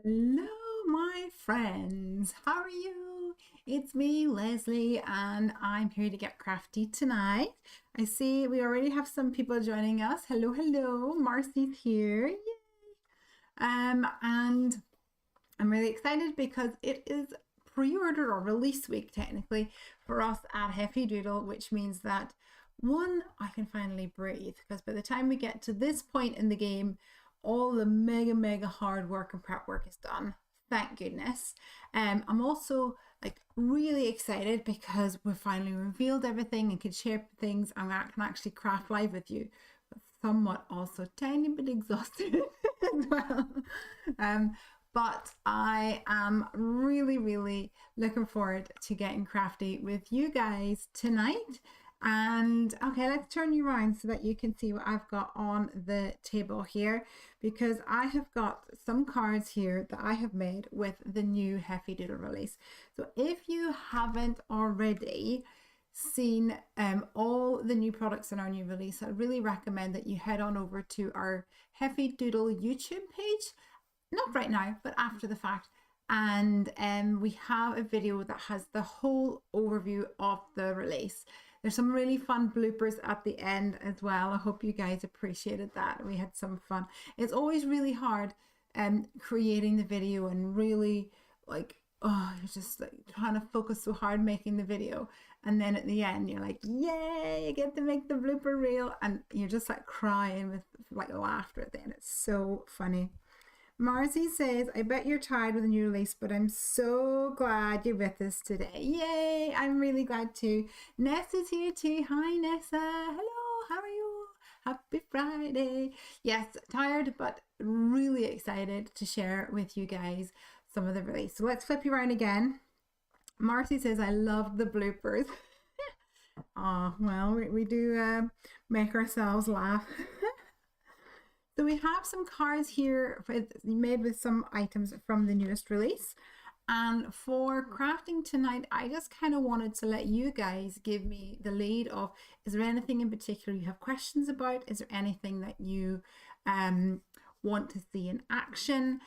Hello, my friends. How are you? It's me, Leslie, and I'm here to get crafty tonight. I see we already have some people joining us. Hello, hello. Marcy's here. Yay. And I'm really excited because it is pre-order or release week technically for us at Heavy Doodle, which means that one, I can finally breathe because by the time we get to this point in the game, all the mega hard work and prep work is done, thank goodness. I'm also like really excited because we've finally revealed everything and can share things and I can actually craft live with you, but somewhat also tiny bit exhausted as well. But I am really looking forward to getting crafty with you guys tonight. And okay, let's turn you around so that you can see what I've got on the table here, because I have got some cards here that I have made with the new Heavy Doodle release. So if you haven't already seen all the new products in our new release, I really recommend that you head on over to our Heavy Doodle YouTube page, not right now, but after the fact. And we have a video that has the whole overview of the release. There's some really fun bloopers at the end as well. I hope you guys appreciated that. We had some fun. It's always really hard creating the video and really like, oh, you're just like trying to focus so hard making the video. And then at the end, you're like, yay, I get to make the blooper reel. And you're just like crying with like laughter at the end. It's so funny. Marcy says, I bet you're tired with a new release, but I'm so glad you're with us today. Yay! I'm really glad too. Nessa's here too. Hi, Nessa. Hello, how are you? Happy Friday. Yes, tired, but really excited to share with you guys some of the release. So let's flip you around again. Marcy says, I love the bloopers. Oh, well, we do make ourselves laugh. So we have some cards here made with some items from the newest release. And for crafting tonight, I just kind of wanted to let you guys give me the lead of, is there anything in particular you have questions about? Is there anything that you want to see in action?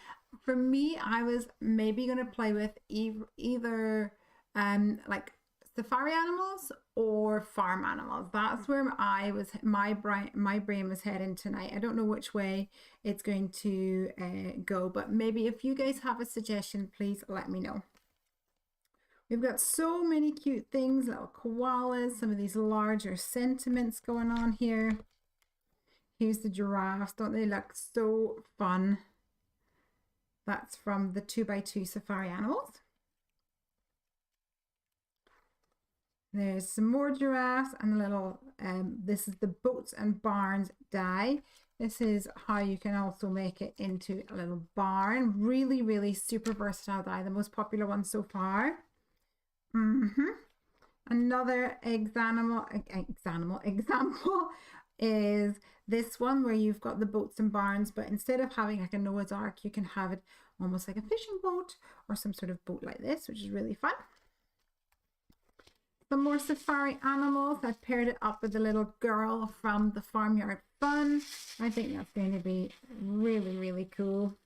For me, I was maybe going to play with either like safari animals or farm animals. That's where my brain was heading tonight. I don't know which way it's going to go, but maybe if you guys have a suggestion, please let me know. We've got so many cute things, little koalas, some of these larger sentiments going on here. Here's the giraffes. Don't they look so fun? That's from the 2x2 safari animals. There's some more giraffes and a little, this is the boats and barns die. This is how you can also make it into a little barn. Really super versatile die, the most popular one so far. Another example is this one where you've got the boats and barns, but instead of having like a Noah's Ark, you can have it almost like a fishing boat or some sort of boat like this, which is really fun. Some more safari animals. I've paired it up with the little girl from the Farmyard Fun. I think that's going to be really cool.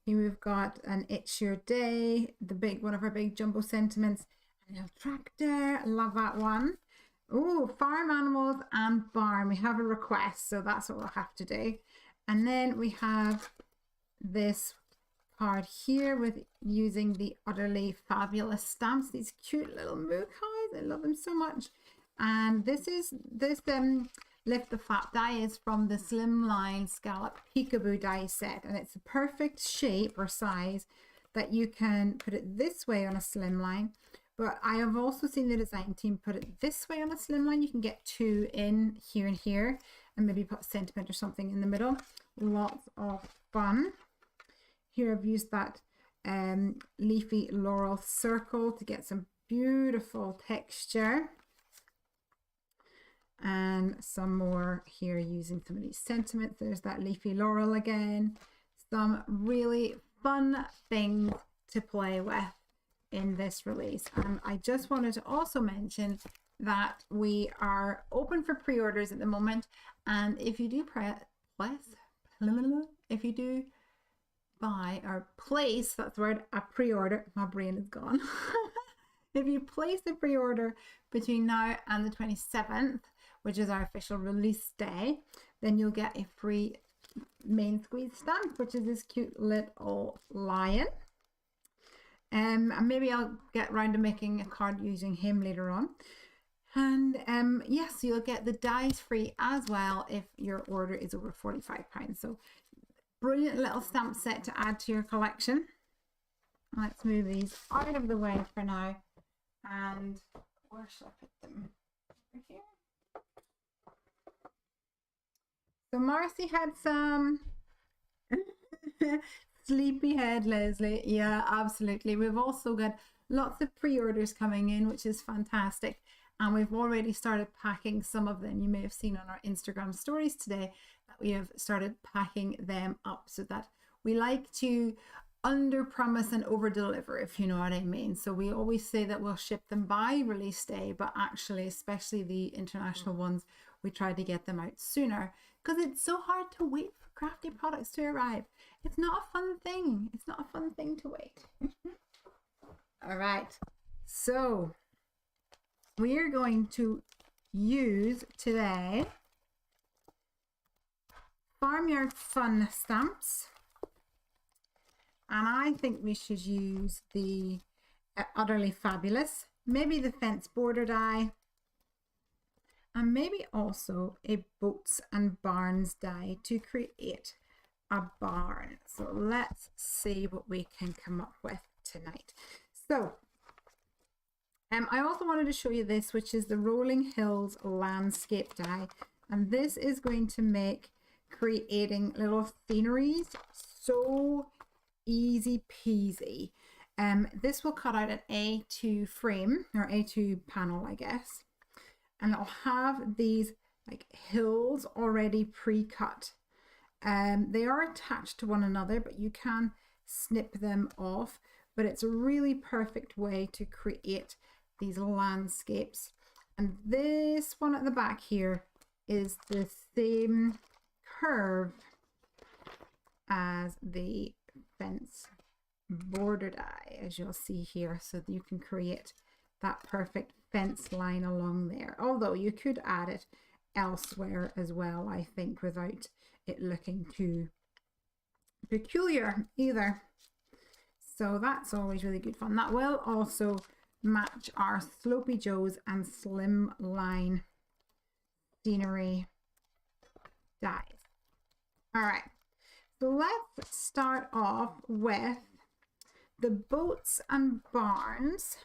Here we've got an It's Your Day, one of our big jumbo sentiments. A little tractor, love that one. Oh, farm animals and barn. We have a request, so that's what we'll have to do. And then we have this card here with using the Utterly Fabulous stamps, these cute little moo cows. I love them so much. And this Lift the Flap die is from the Slimline Scallop Peekaboo die set, and it's a perfect shape or size that you can put it this way on a slimline. But I have also seen the design team put it this way on a slimline. You can get two in here and here, and maybe put a sentiment or something in the middle. Lots of fun. Here I've used that leafy laurel circle to get some beautiful texture. And some more here using some of these sentiments. There's that leafy laurel again. Some really fun things to play with in this release. And I just wanted to also mention that we are open for pre-orders at the moment. And if you do buy or place, that's the word, a pre-order, my brain is gone. If you place a pre-order between now and the 27th, which is our official release day, then you'll get a free main squeeze stamp, which is this cute little lion. And maybe I'll get around to making a card using him later on. And yes, you'll get the dies free as well if your order is over £45. So brilliant little stamp set to add to your collection. Let's move these out of the way for now. And where should I put them? Over here. So Marcy had some sleepyhead, Lesley. Yeah, absolutely. We've also got lots of pre-orders coming in, which is fantastic. And we've already started packing some of them. You may have seen on our Instagram stories today that we have started packing them up, so that we like to under promise and over deliver, if you know what I mean. So we always say that we'll ship them by release day, but actually, especially the international ones, we try to get them out sooner because it's so hard to wait for crafty products to arrive. It's not a fun thing. It's not a fun thing to wait. All right. So we are going to use today Farmyard Fun stamps. And I think we should use the Utterly Fabulous, maybe the Fence Border die, and maybe also a Boats and Barns die to create a barn. So let's see what we can come up with tonight. So I also wanted to show you this, which is the Rolling Hills Landscape die. And this is going to make creating little sceneries so easy peasy. This will cut out an A2 frame or A2 panel, I guess, and it'll have these like hills already pre-cut. They are attached to one another, but you can snip them off. But it's a really perfect way to create these landscapes. And this one at the back here is the same curve as the fence border die, as you'll see here, so that you can create that perfect fence line along there. Although you could add it elsewhere as well, I think, without it looking too peculiar either. So that's always really good fun. That will also match our Slopey Joes and Slim Line scenery dies. All right. So let's start off with the Boats and Barns,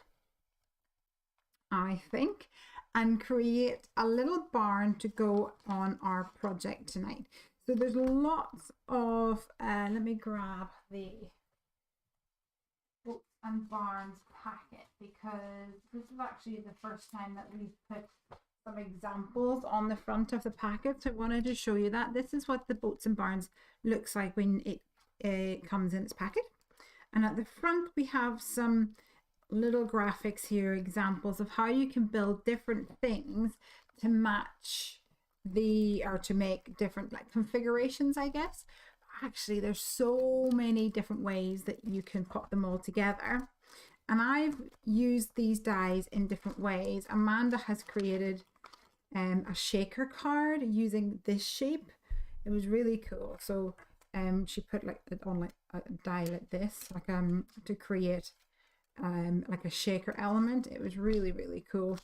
I think, and create a little barn to go on our project tonight. So there's lots of, let me grab the Boats and Barns packet, because this is actually the first time that we've put some examples on the front of the packet. So I wanted to show you that. This is what the Boats and Barns looks like when it comes in its packet. And at the front we have some little graphics here, examples of how you can build different things to match or to make different like configurations, I guess. Actually, there's so many different ways that you can put them all together. And I've used these dies in different ways. Amanda has created a shaker card using this shape. It was really cool. So she put like it on like a die like this, like to create like a shaker element. It was really, really cool.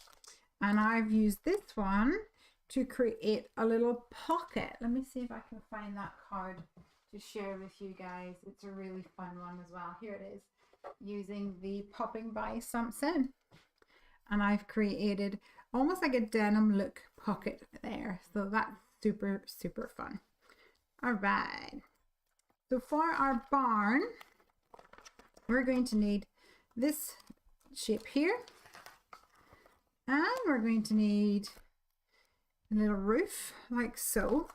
And I've used this one to create a little pocket. Let me see if I can find that card to share with you guys. It's a really fun one as well. Here it is, using the Popping by Samson. And I've created almost like a denim look pocket there. So that's super, super fun. All right. So for our barn, we're going to need this shape here. And we're going to need a little roof like so.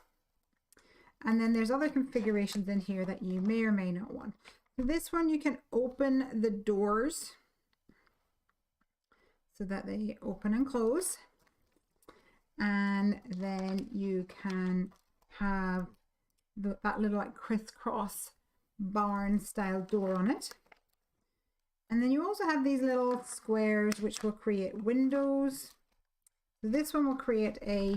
And then there's other configurations in here that you may or may not want. So this one, you can open the doors so that they open and close. And then you can have that little like crisscross barn style door on it. And then you also have these little squares which will create windows. So this one will create a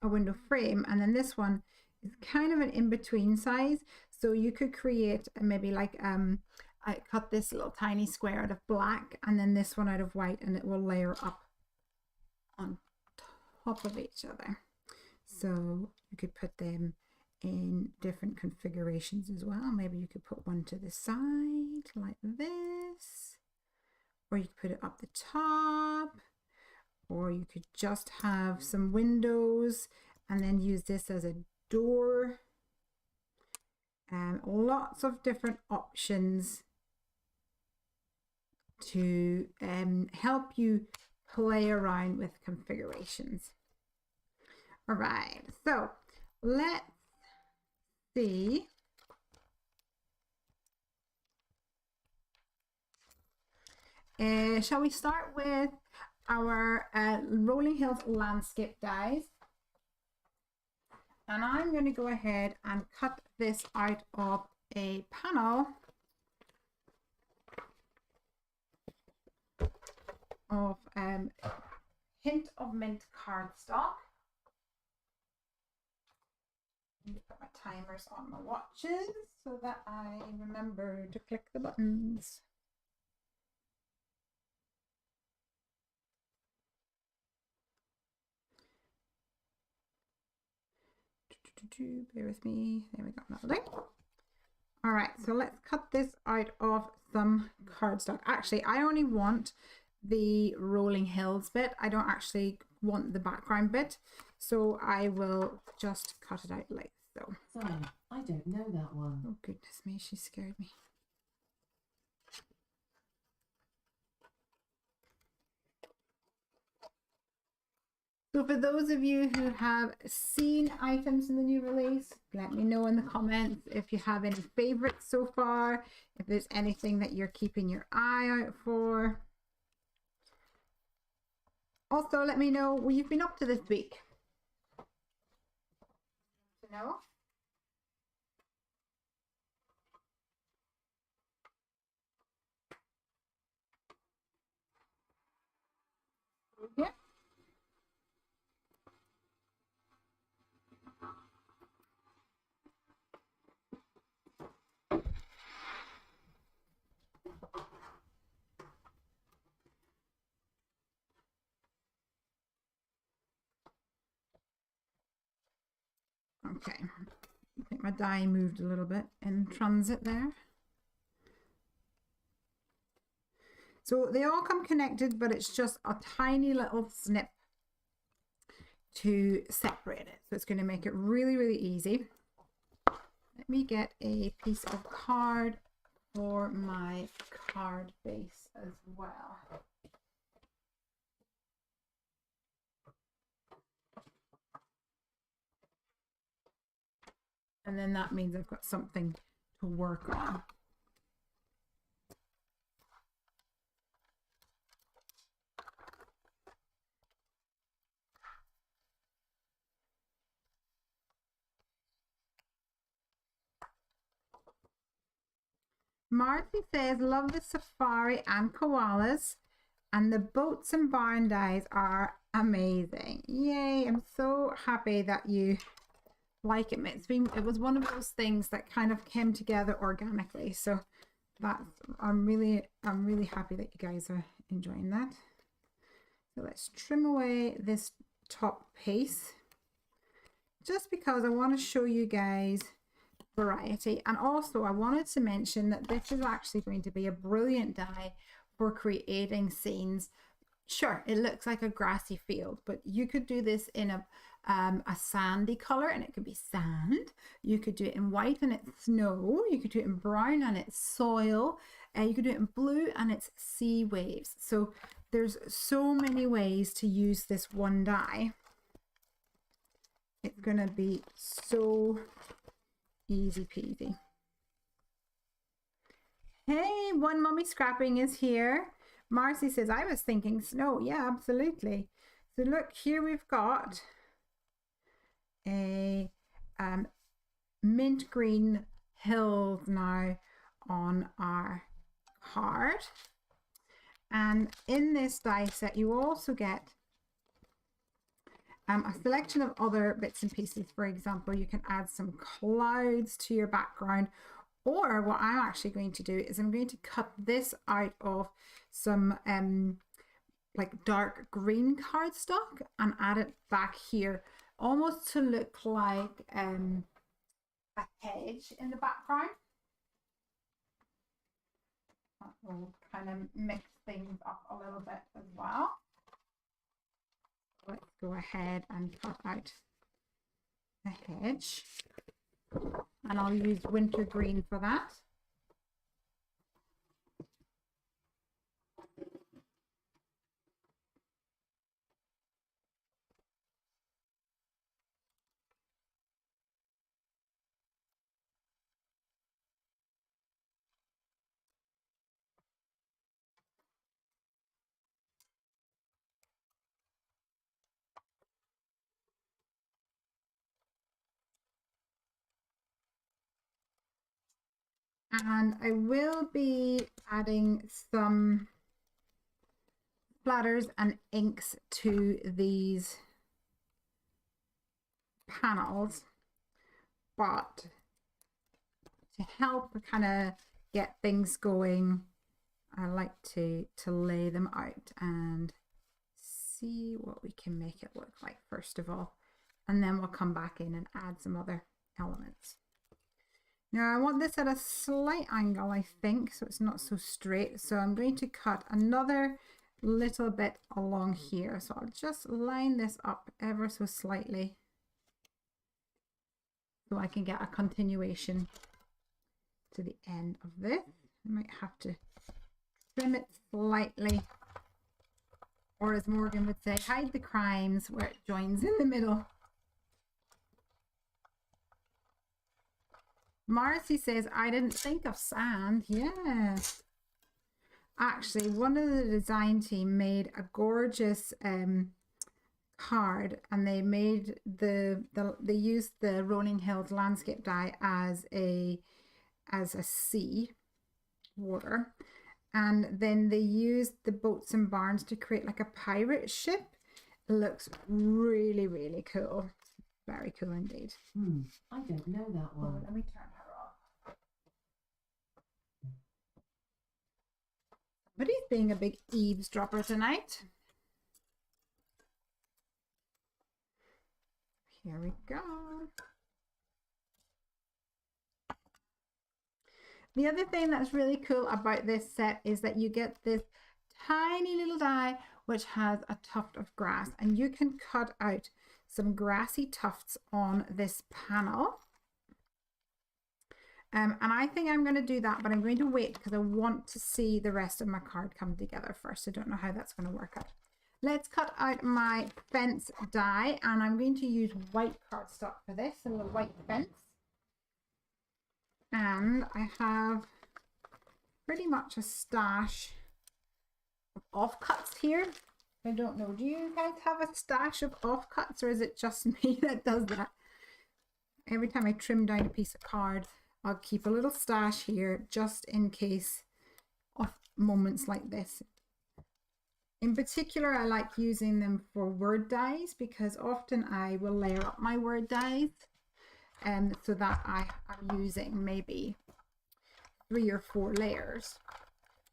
window frame, and then this one is kind of an in-between size. So you could create maybe like I cut this little tiny square out of black and then this one out of white, and it will layer up on top of each other. So you could put them in different configurations as well. Maybe you could put one to the side like this, or you could put it up the top, or you could just have some windows and then use this as a door. Lots of different options to help you play around with configurations. All right, so let's see. Shall we start with our Rolling Hills landscape dies? And I'm going to go ahead and cut this out of a panel of Hint of Mint cardstock. I'm going to put my timers on my watches so that I remember to click the buttons. Bear with me. There we go. That'll do. All right, so let's cut this out of some cardstock. Actually, I only want the Rolling Hills bit. I don't actually want the background bit, so I will just cut it out like so. Sorry, I don't know that one. Oh goodness me, she scared me. So for those of you who have seen items in the new release, let me know in the comments if you have any favorites so far, if there's anything that you're keeping your eye out for. Also, let me know what you've been up to this week. No? Yeah. Okay, I think my die moved a little bit in transit there. So they all come connected, but it's just a tiny little snip to separate it. So it's going to make it really, really easy. Let me get a piece of card for my card base as well. And then that means I've got something to work on. Marcy says, love the safari and koalas, and the boats and barn dies are amazing. Yay, I'm so happy that you like it. It was one of those things that kind of came together organically, so that's I'm really happy that you guys are enjoying that. So let's trim away this top piece just because I want to show you guys variety. And also I wanted to mention that this is actually going to be a brilliant die for creating scenes. Sure, it looks like a grassy field, but you could do this in a sandy color and it could be sand. You could do it in white and it's snow. You could do it in brown and it's soil. You could do it in blue and it's sea waves. So there's so many ways to use this one die. It's gonna be so easy peasy. Hey, One Mummy Scrapping is here. Marcy says, I was thinking snow. Yeah, absolutely. So look, here we've got a mint green hills now on our card. And in this die set, you also get a selection of other bits and pieces. For example, you can add some clouds to your background, or what I'm actually going to do is I'm going to cut this out of some like dark green cardstock and add it back here, almost to look like a hedge in the background. That will kind of mix things up a little bit as well. Let's go ahead and cut out a hedge, and I'll use winter green for that. And I will be adding some splatters and inks to these panels, but to help kind of get things going, I like to lay them out and see what we can make it look like first of all, and then we'll come back in and add some other elements. Now I want this at a slight angle, I think, so it's not so straight. So I'm going to cut another little bit along here. So I'll just line this up ever so slightly so I can get a continuation to the end of this. I might have to trim it slightly, or as Morgan would say, hide the crimes where it joins in the middle. Marcy says, I didn't think of sand. Yeah. Actually, one of the design team made a gorgeous card, and they made they used the Rolling Hills landscape die as a sea, water, and then they used the boats and barns to create like a pirate ship. It looks really, really cool. Very cool indeed. I don't know that one. Oh, let me turn her off. Somebody's being a big eavesdropper tonight. Here we go. The other thing that's really cool about this set is that you get this tiny little die which has a tuft of grass, and you can cut out some grassy tufts on this panel. And I think I'm going to do that, but I'm going to wait because I want to see the rest of my card come together first. I don't know how that's going to work out. Let's cut out my fence die, and I'm going to use white cardstock for this, a little white fence. And I have pretty much a stash of offcuts here. I don't know, do you guys have a stash of offcuts, or is it just me that does that? Every time I trim down a piece of card, I'll keep a little stash here just in case of moments like this. In particular, I like using them for word dies because often I will layer up my word dies, so that I am using maybe 3 or 4 layers.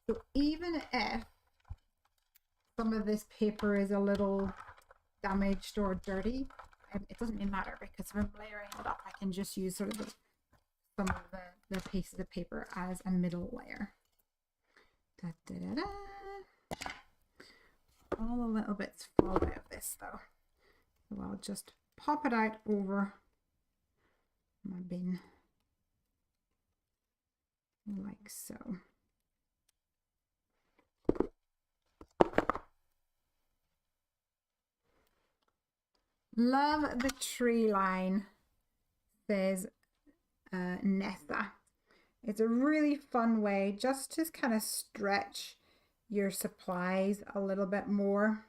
So even if some of this paper is a little damaged or dirty, it doesn't really matter, because if I'm layering it up, I can just use sort of some of the pieces of paper as a middle layer. Da, da, da, da. All the little bits fall out of this though, so I'll just pop it out over my bin like so. Love the tree line, says Nessa. It's a really fun way just to kind of stretch your supplies a little bit more.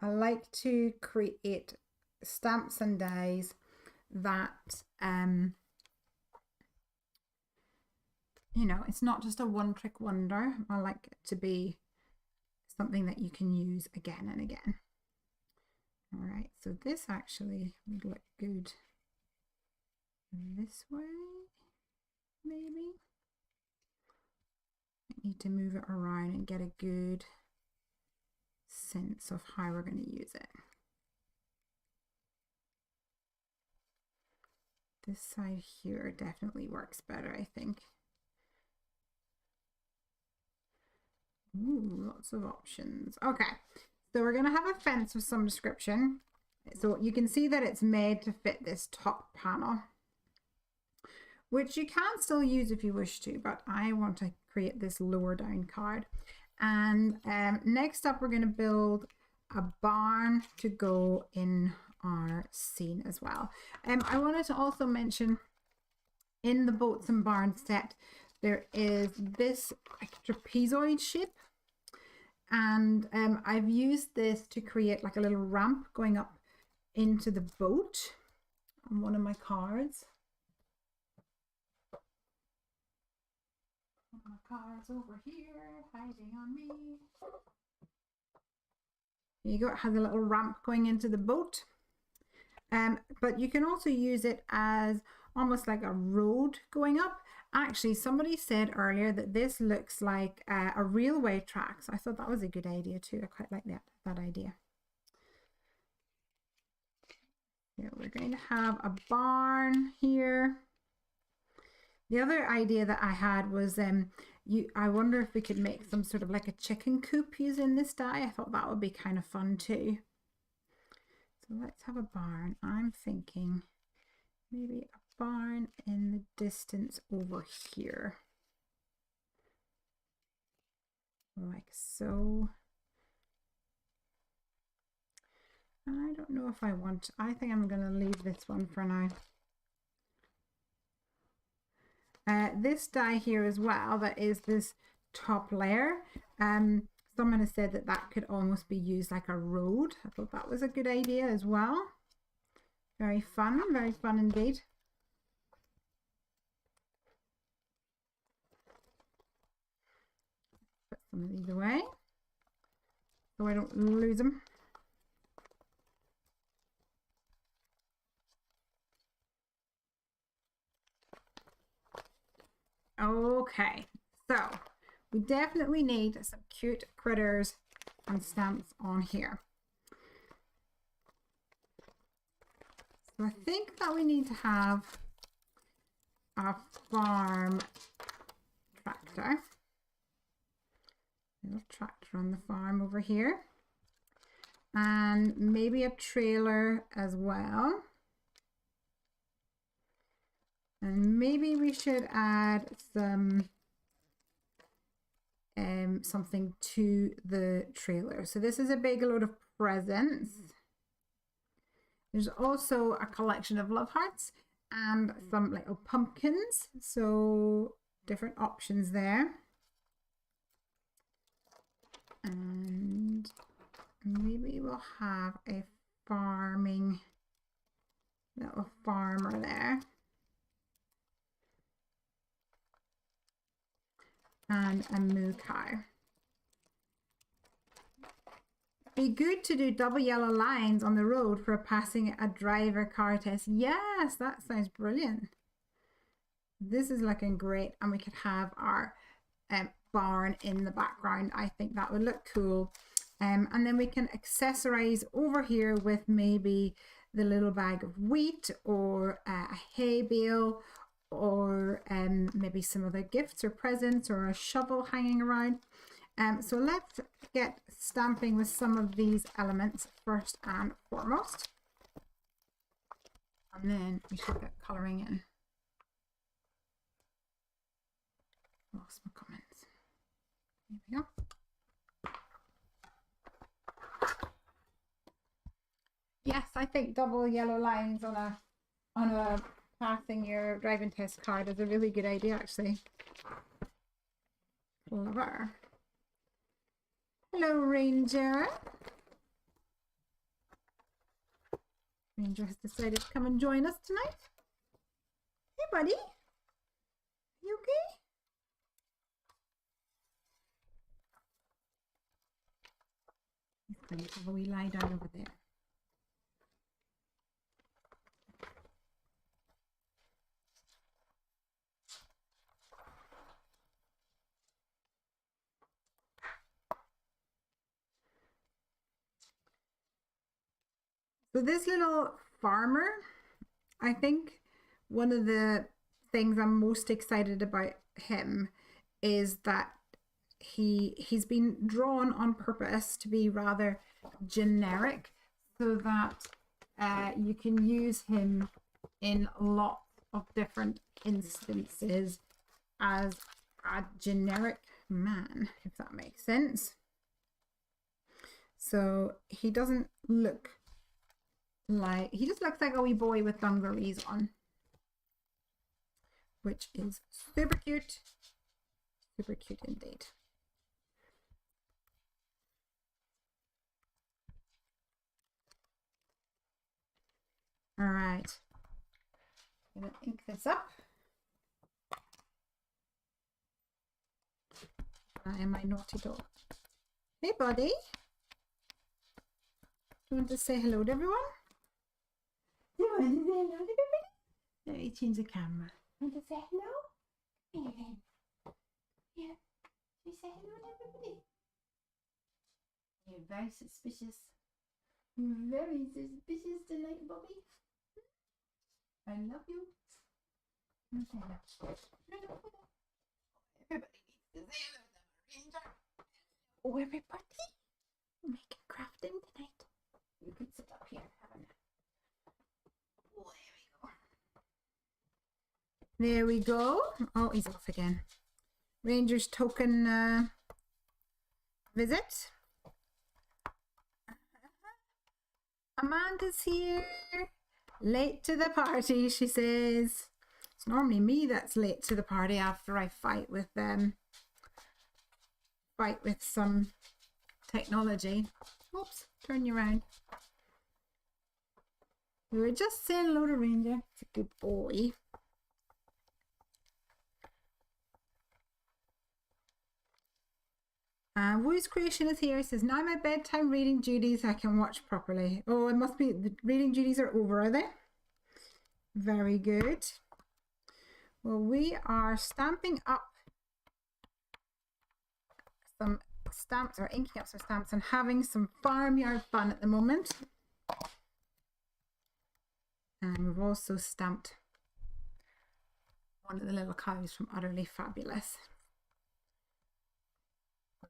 I like to create stamps and dies that, you know, it's not just a one-trick wonder. I like it to be something that you can use again and again. All right, so this actually would look good this way, maybe. I need to move it around and get a good sense of how we're going to use it. This side here definitely works better, I think. Ooh, lots of options. Okay, so we're going to have a fence with some description. So you can see that it's made to fit this top panel, which you can still use if you wish to, but I want to create this lower down card. And next up, we're going to build a barn to go in our scene as well. I wanted to also mention in the boats and barns set, there is this trapezoid shape, and I've used this to create like a little ramp going up into the boat on one of my cards. One of my cards over here, hiding on me. There you go, it has a little ramp going into the boat. But you can also use it as almost like a road going up. Actually, somebody said earlier that this looks like a railway track, so I thought that was a good idea too. I quite like that idea. Yeah, we're going to have a barn here. The other idea that I had was I wonder if we could make some sort of like a chicken coop using this die. I thought that would be kind of fun too. So let's have a barn. I'm thinking maybe a barn in the distance over here. Like so. I don't know if I want, I think I'm going to leave this one for now. This die here as well, that is this top layer. Someone has said that that could almost be used like a road. I thought that was a good idea as well. Very fun indeed. Put some of these away so I don't lose them. Okay, so we definitely need some cute critters and stamps on here. So I think that we need to have a farm tractor. Little tractor on the farm over here. And maybe a trailer as well. And maybe we should add some something to the trailer. So this is a big load of presents. There's also a collection of love hearts and some little pumpkins. So different options there. And maybe we'll have a farming little farmer there. And a moo cow. Be good to do double yellow lines on the road for passing a driver car test. Yes, that sounds brilliant. This is looking great, and we could have our barn in the background. I think that would look cool. And then we can accessorize over here with maybe the little bag of wheat or a hay bale, or maybe some other gifts or presents or a shovel hanging around. So let's get stamping with some of these elements first and foremost. And then we should get colouring in. Lost my comments. Here we go. Yes, I think double yellow lines on a passing your driving test card is a really good idea, actually. Clever. Hello, Ranger. Ranger has decided to come and join us tonight. Hey, buddy. You okay? He's going to have a wee lie down over there. So this little farmer, I think one of the things I'm most excited about him is that he's been drawn on purpose to be rather generic so that you can use him in lots of different instances as a generic man, if that makes sense. So he doesn't look like, he just looks like a wee boy with dungarees on, which is super cute indeed. All right, I'm gonna ink this up. I am my naughty dog. Hey, buddy. Do you want to say hello to everyone? Do you want to say hello to everybody? Let me change the camera. Want to say hello? Here then. Yeah. Should we say hello to everybody? You're very suspicious. Very suspicious tonight, Bobby. I love you. Okay. Everybody needs to say hello to the Ranger. Oh, everybody. We're making crafting tonight. You can sit up here and have a nap. Oh, there we go. Oh, he's off again. Ranger's token visit. Amanda's here. Late to the party, she says. It's normally me that's late to the party after I fight with some technology. Oops, turn you around. We were just saying hello to Ranger. It's a good boy. Woo's Creation is here. It says, now my bedtime reading duties I can watch properly. Oh, it must be the reading duties are over, are they? Very good. Well, we are stamping up some stamps, or inking up some stamps, and having some farmyard fun at the moment. And we've also stamped one of the little cows from Utterly Fabulous.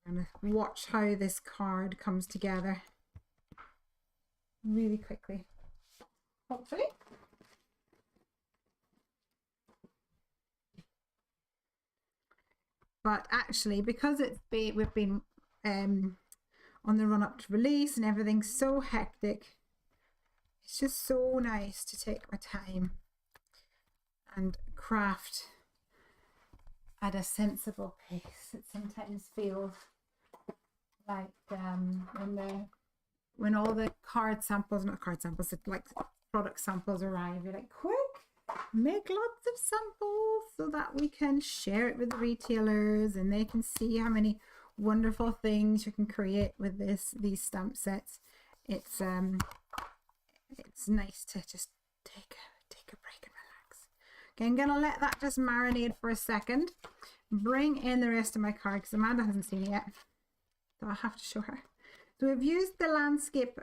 We're going to watch how this card comes together really quickly, hopefully. But actually, because we've been on the run up to release and everything's so hectic, it's just so nice to take my time and craft at a sensible pace. It sometimes feels like when all the card samples, not card samples, it's like product samples arrive, you're like, quick, make lots of samples so that we can share it with the retailers and they can see how many wonderful things you can create with these stamp sets. It's nice to just take a break and relax. Okay, I'm gonna let that just marinate for a second. Bring in the rest of my card because Amanda hasn't seen it yet, so I'll have to show her. So we've used the landscape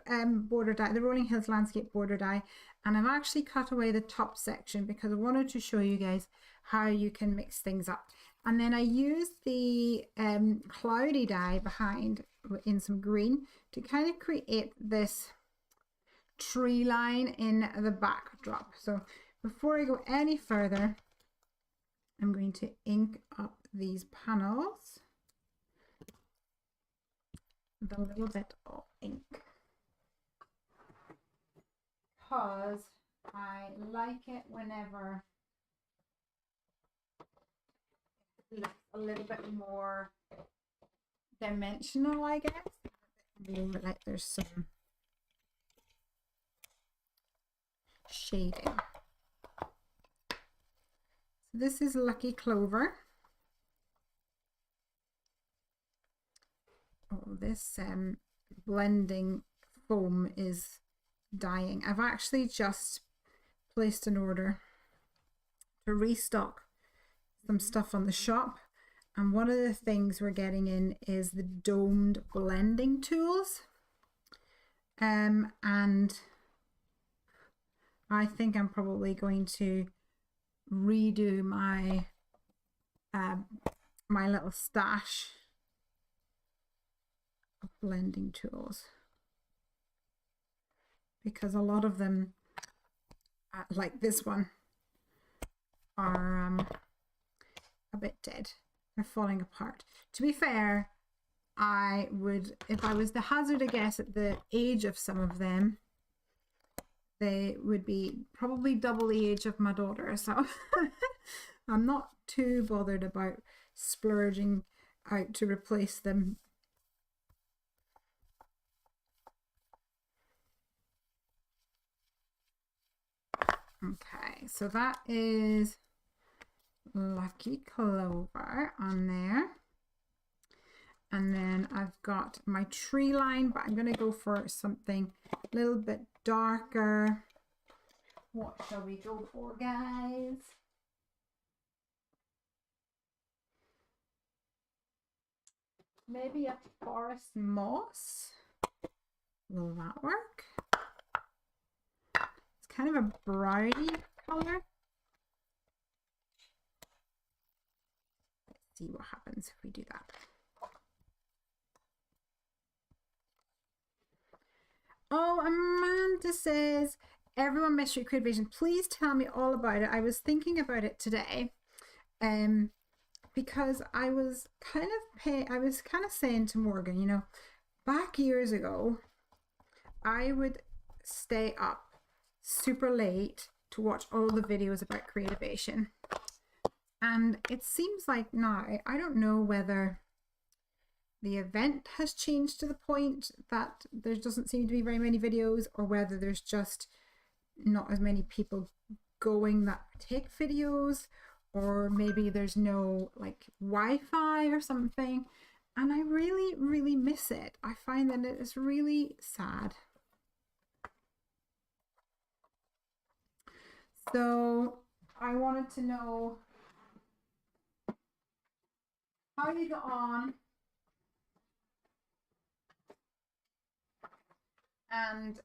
border die, the Rolling Hills landscape border die, and I've actually cut away the top section because I wanted to show you guys how you can mix things up. And then I used the cloudy die behind in some green to kind of create this tree line in the backdrop. So before I go any further, I'm going to ink up these panels with a little bit of ink because I like it whenever it looks a little bit more dimensional, I guess. Like there's some shading. This is Lucky Clover. Oh, this blending foam is dying. I've actually just placed an order to restock some stuff on the shop, and one of the things we're getting in is the domed blending tools, and I think I'm probably going to redo my my little stash of blending tools, because a lot of them, like this one, are a bit dead. They're falling apart. To be fair, I would, if I was to hazard a guess at the age of some of them, they would be probably double the age of my daughter. So I'm not too bothered about splurging out to replace them. Okay, so that is Lucky Clover on there. And then I've got my tree line, but I'm going to go for something a little bit darker. What shall we go for, guys? Maybe a forest moss. Will that work? It's kind of a browny color. Let's see what happens if we do that. Oh, Amanda says, everyone missed your creation. Please tell me all about it. I was thinking about it today, because I was kind of saying to Morgan, you know, back years ago, I would stay up super late to watch all the videos about creativation. And it seems like now, I don't know whether the event has changed to the point that there doesn't seem to be very many videos, or whether there's just not as many people going that take videos, or maybe there's no like Wi-Fi or something. And I really, really miss it. I find that it is really sad. So I wanted to know how you got on,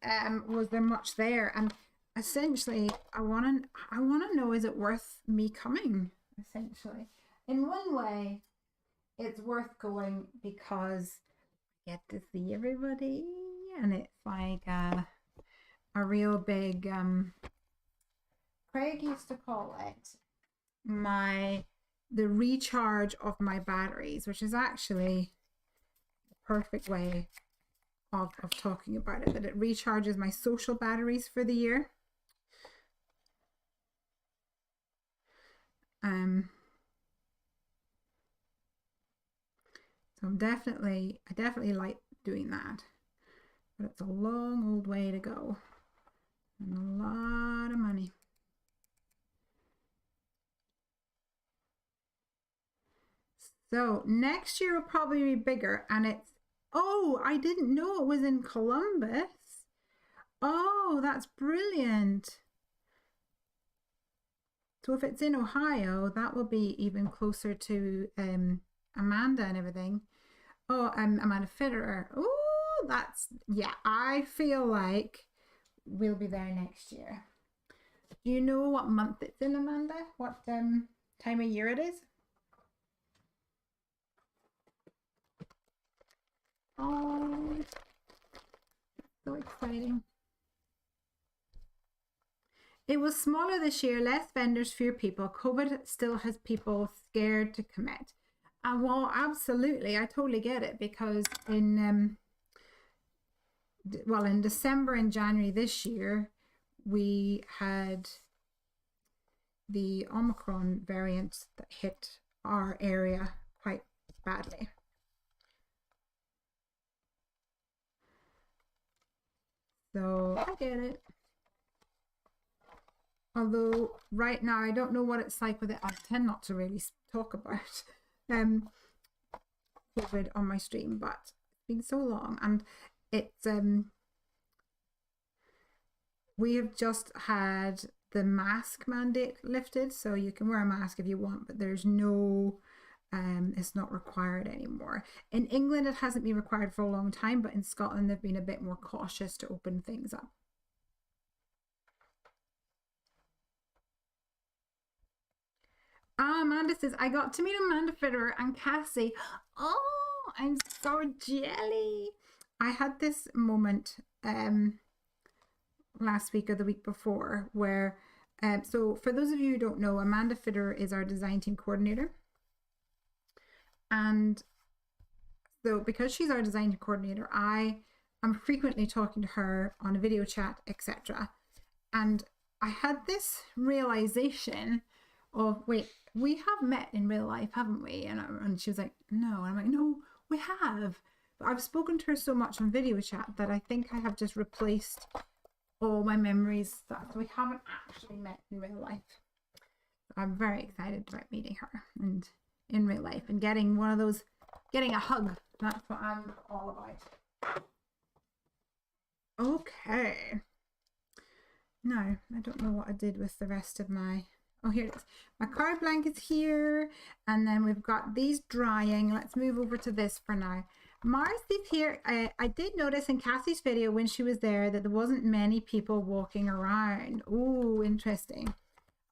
and was there much there? And essentially, I want to know, is it worth me coming? Essentially, in one way, it's worth going because I get to see everybody, and it's like a real big Craig used to call it the recharge of my batteries, which is actually the perfect way of talking about it, that it recharges my social batteries for the year. So I definitely like doing that, but it's a long old way to go and a lot of money. So next year will probably be bigger, and it's, oh, I didn't know it was in Columbus. Oh, that's brilliant. So if it's in Ohio, that will be even closer to Amanda and everything. Oh, Amanda Fitterer. Oh, that's, yeah, I feel like we'll be there next year. Do you know what month it's in, Amanda? What time of year it is? Oh, so exciting. It was smaller this year, less vendors, fewer people. COVID still has people scared to commit. And well, absolutely, I totally get it, because in December and January this year, we had the Omicron variant that hit our area quite badly. So I get it. Although right now I don't know what it's like with it. I tend not to really talk about I don't know what it's like with it. I tend not to really talk about COVID on my stream, but it's been so long, and it's we have just had the mask mandate lifted, so you can wear a mask if you want, but there's no it's not required anymore. In England it hasn't been required for a long time, but in Scotland they've been a bit more cautious to open things up. Amanda says, I got to meet Amanda Fitterer and Cassie. Oh, I'm so jelly. I had this moment last week or the week before where, so for those of you who don't know, Amanda Fitterer is our design team coordinator. And so because she's our design team coordinator, I am frequently talking to her on a video chat, etc. And I had this realization of, wait, we have met in real life, haven't we? And she was like, no. And I'm like, no, we have. But I've spoken to her so much on video chat that I think I have just replaced all my memories that we haven't actually met in real life. I'm very excited about meeting her and in real life and getting one of those, getting a hug. That's what I'm all about. Okay. Now, I don't know what I did with the rest of my, oh, here it is. My card blanket's here, and then we've got these drying. Let's move over to this for now. Marcy's here. I did notice in Cassie's video when she was there that there wasn't many people walking around. Oh, interesting.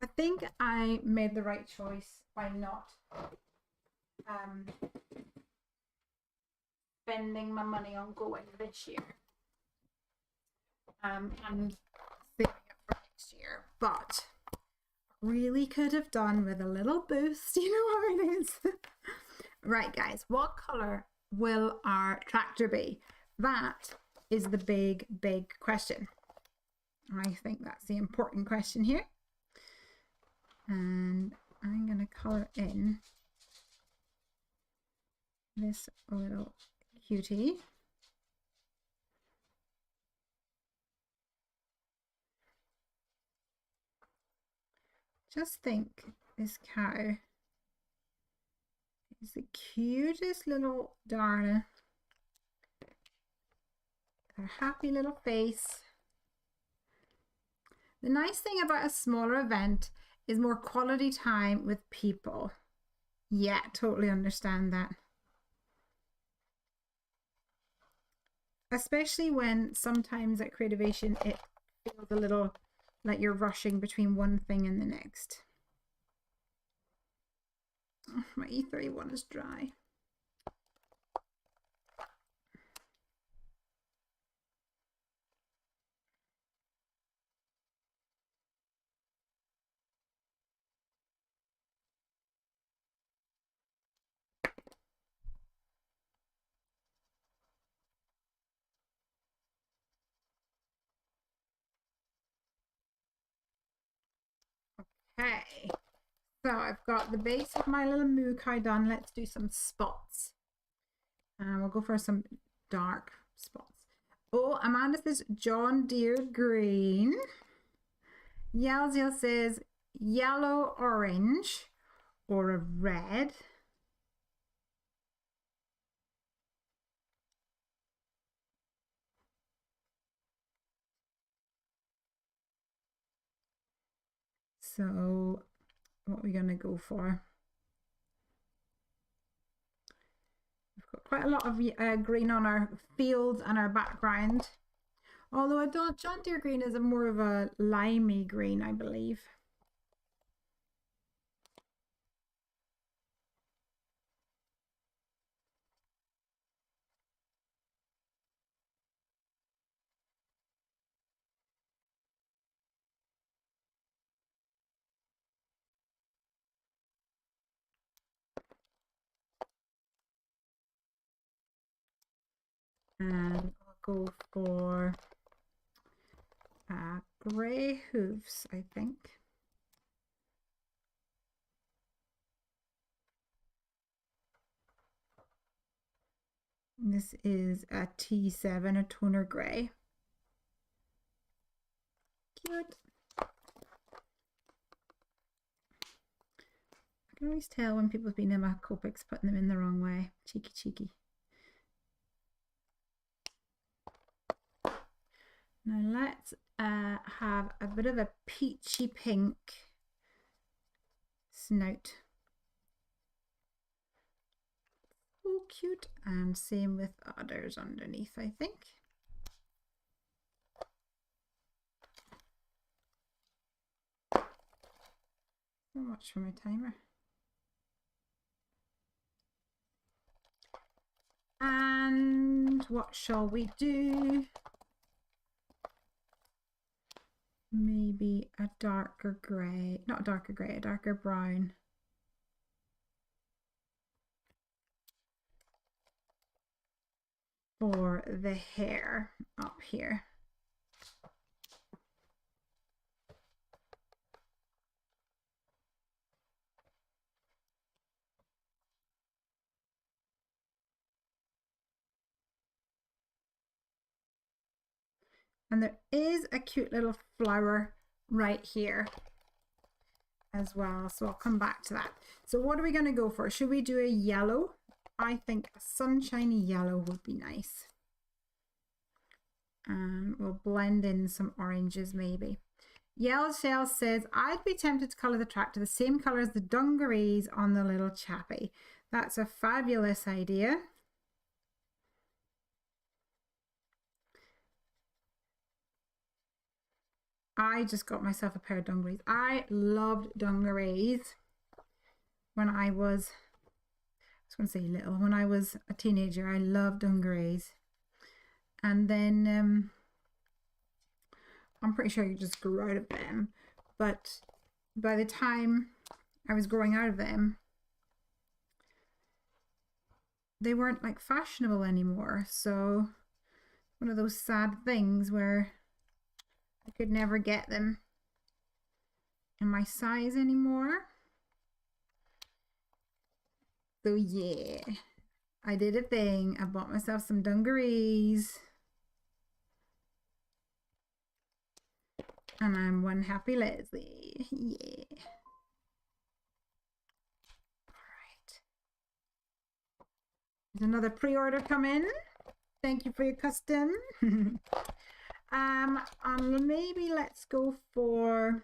I think I made the right choice by not spending my money on going this year. And saving it for next year, but really could have done with a little boost. You know how it is. Right, guys, what color will our tractor be? That is the big question. I think that's the important question here, and I'm going to color in this little cutie. Just think, this cow is the cutest little darling. Her happy little face. The nice thing about a smaller event is more quality time with people. Yeah, totally understand that. Especially when sometimes at Creativation it feels a little like you're rushing between one thing and the next. Oh, my E31 is dry. Okay, so I've got the base of my little moo cow done. Let's do some spots. And we'll go for some dark spots. Oh, Amanda says John Deere green. Yelziel says yellow orange or a red. So what are we going to go for? We've got quite a lot of green on our fields and our background. Although John Deere green is more of a limey green, I believe. And I'll go for grey hooves, I think. This is a T7, a toner grey. Cute. can always tell when people have been in my Copics putting them in the wrong way. Cheeky, cheeky. Now let's have a bit of a peachy pink snout. Oh, cute. And same with others underneath, I think. So much for my timer. And what shall we do? Maybe a darker grey, not a darker grey, a darker brown. For the hair up here. And there is a cute little flower right here as well. So I'll come back to that. So what are we going to go for? Should we do a yellow? I think a sunshiny yellow would be nice. And we'll blend in some oranges maybe. Yellow Shell says, I'd be tempted to colour the tractor the same colour as the dungarees on the little chappie. That's a fabulous idea. I just got myself a pair of dungarees. I loved dungarees when I was going to say little. When I was a teenager, I loved dungarees. And then I'm pretty sure you just grew out of them. But by the time I was growing out of them, they weren't like fashionable anymore. So one of those sad things where I could never get them in my size anymore. So yeah, I did a thing. I bought myself some dungarees. And I'm one happy Lesley. Yeah. All right. There's another pre-order come in. Thank you for your custom. And maybe let's go for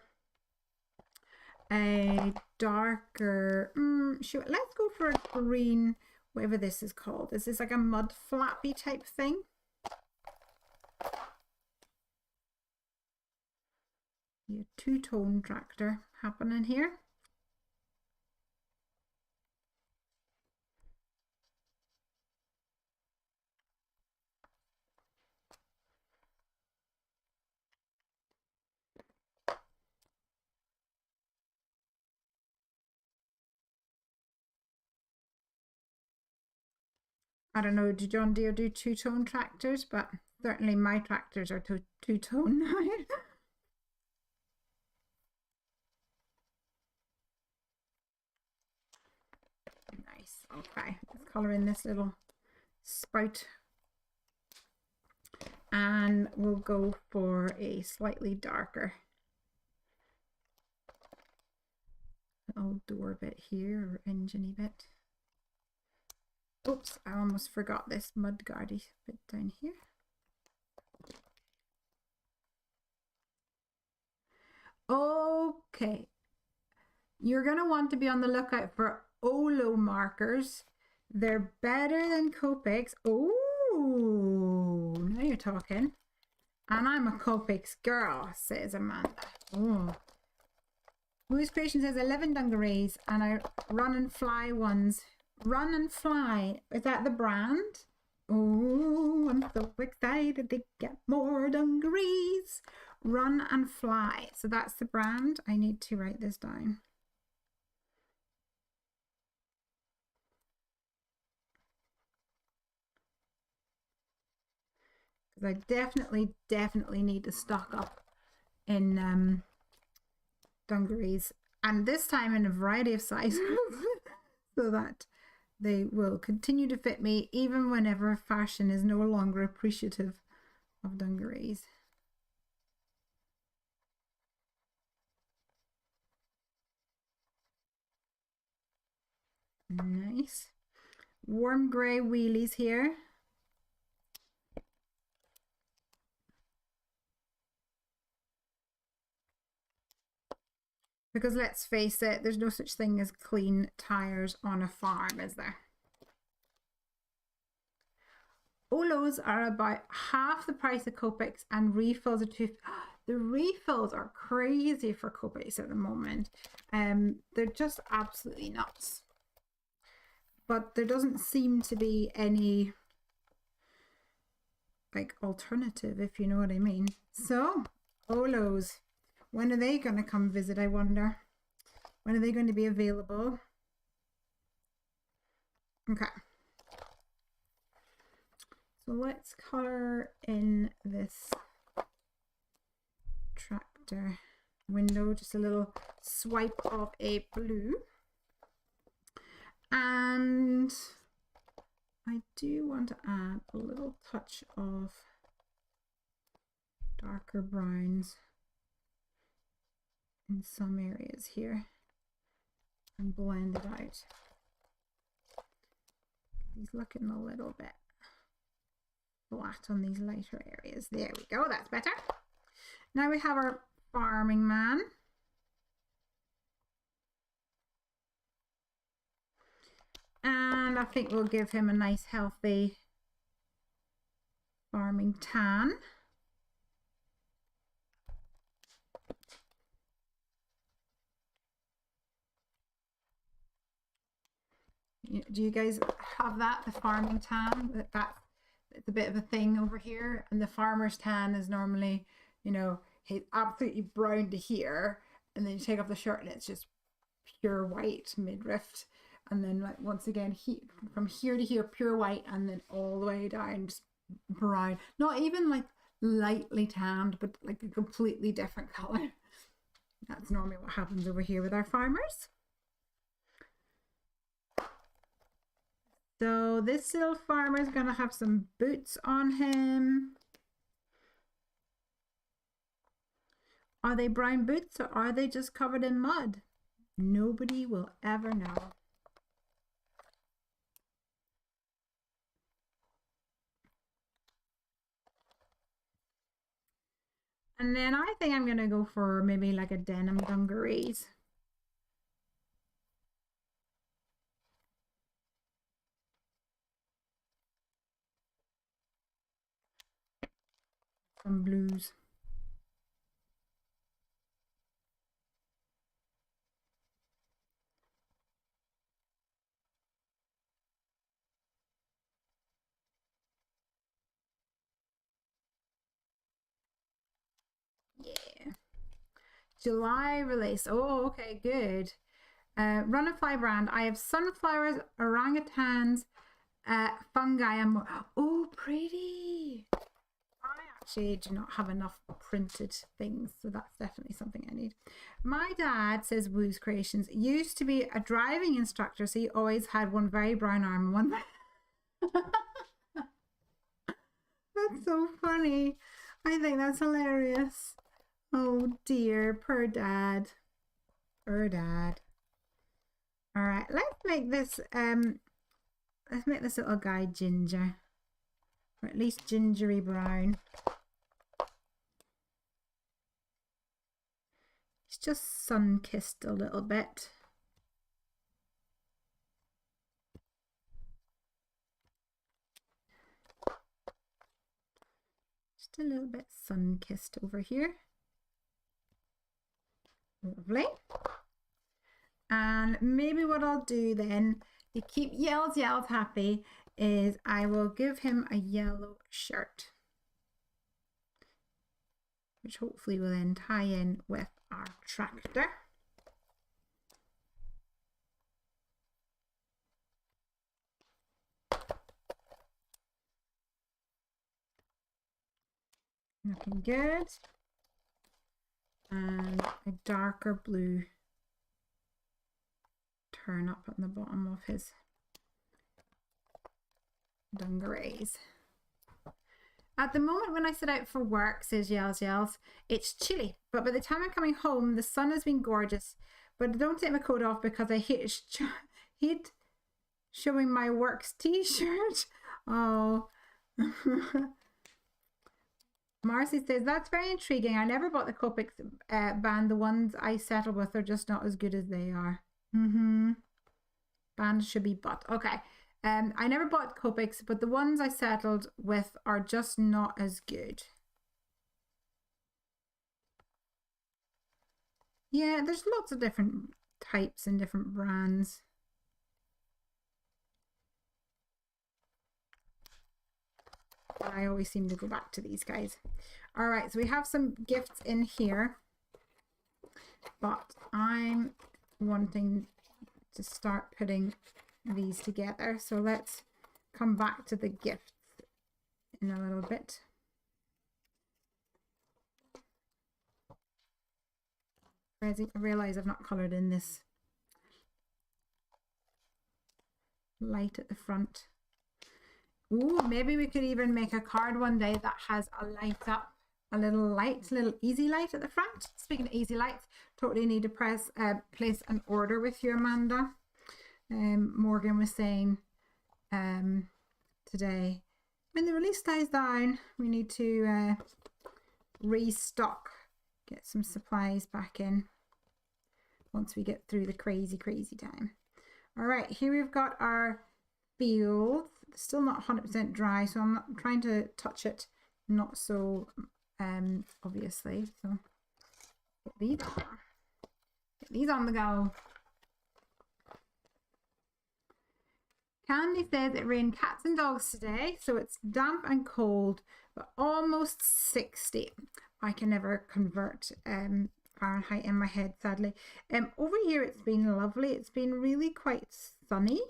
a darker, let's go for a green, whatever this is called. This is like a mud flappy type thing. Yeah, two-tone tractor happening here. I don't know, do John Deere do two-tone tractors? But certainly my tractors are two-tone now. Nice. Okay, let's colour in this little spout. And we'll go for a slightly darker little door bit here, or engine-y bit. Oops, I almost forgot this mudguardy bit down here. Okay, you're going to want to be on the lookout for Olo markers. They're better than Copics. Oh, now you're talking. And I'm a Copics girl, says Amanda. Oh. Moose Creation says 11 dungarees and I run and fly ones. Run and Fly, is that the brand? Oh, I'm so excited to get more dungarees. Run and Fly, so that's the brand. I need to write this down. Because I definitely need to stock up in dungarees, and this time in a variety of sizes so that they will continue to fit me even whenever fashion is no longer appreciative of dungarees. Nice. Warm grey wheelies here. Because let's face it, there's no such thing as clean tires on a farm, is there? Olos are about half the price of Copics and refills are the refills are crazy for Copics at the moment. They're just absolutely nuts. But there doesn't seem to be any like alternative, if you know what I mean. So, Olos. When are they going to come visit, I wonder? When are they going to be available? Okay. So let's color in this tractor window, just a little swipe of a blue. And I do want to add a little touch of darker browns in some areas here and blend it out. He's looking a little bit flat on these lighter areas. There we go, that's better. Now we have our farming man. And I think we'll give him a nice healthy farming tan. Do you guys have that, the farming tan? That's a bit of a thing over here. And the farmer's tan is normally, you know, he's absolutely brown to here. And then you take off the shirt and it's just pure white midriff. And then like once again, from here to here, pure white. And then all the way down, just brown. Not even like lightly tanned, but like a completely different color. That's normally what happens over here with our farmers. So this little farmer is going to have some boots on him. Are they brown boots or are they just covered in mud? Nobody will ever know. And then I think I'm going to go for maybe like a denim dungarees. Some blues. Yeah. July release. Oh, okay, good. Run a Fly brand. I have sunflowers, orangutans, fungi, and more. Oh, pretty. I actually do not have enough printed things, so that's definitely something I need. My dad, says Woo's Creations, used to be a driving instructor, so he always had one very brown arm and one. That's so funny. I think that's hilarious. Oh dear, poor dad. Poor dad. All right, let's make this little guy ginger, or at least gingery brown. He's just sun-kissed a little bit. Just a little bit sun-kissed over here. Lovely. And maybe what I'll do then to keep Yells happy is I will give him a yellow shirt, which hopefully will then tie in with our tractor. Looking good. And a darker blue turn up at the bottom of his dungarees. At the moment when I set out for work, says Yells, it's chilly, but by the time I'm coming home, the sun has been gorgeous. But I don't take my coat off because I hate showing my works t-shirt. Oh. Marcy says, that's very intriguing. I never bought the Copics band. The ones I settle with are just not as good as they are. Band should be bought. Okay. I never bought Copics, but the ones I settled with are just not as good. Yeah, there's lots of different types and different brands. I always seem to go back to these guys. All right, so we have some gifts in here, but I'm wanting to start putting these together. So let's come back to the gifts in a little bit. I realize I've not colored in this light at the front. Ooh, maybe we could even make a card one day that has a light up, a little easy light at the front. Speaking of easy lights, totally need to place an order with you, Amanda. Morgan was saying today, when the release dies down, we need to restock, get some supplies back in once we get through the crazy time. All right, here we've got our fields. Still not 100% dry, so I'm not trying to touch it not so obviously. So get these on the go. Candy says it rained cats and dogs today, so it's damp and cold, but almost 60. I can never convert Fahrenheit in my head, sadly. Over here it's been lovely. It's been really quite sunny,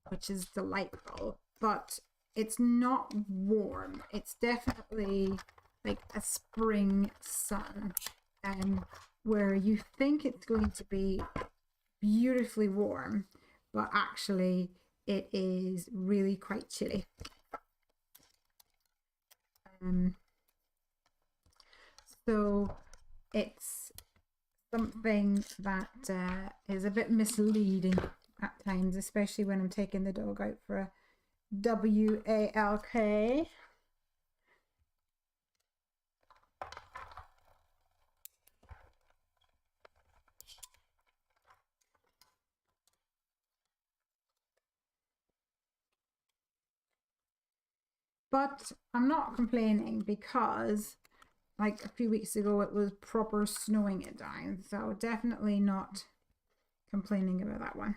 which is delightful, but it's not warm. It's definitely like a spring sun, where you think it's going to be beautifully warm, but actually it is really quite chilly. So it's something that is a bit misleading at times, especially when I'm taking the dog out for a WALK. But I'm not complaining because like a few weeks ago it was proper snowing it down, so definitely not complaining about that one.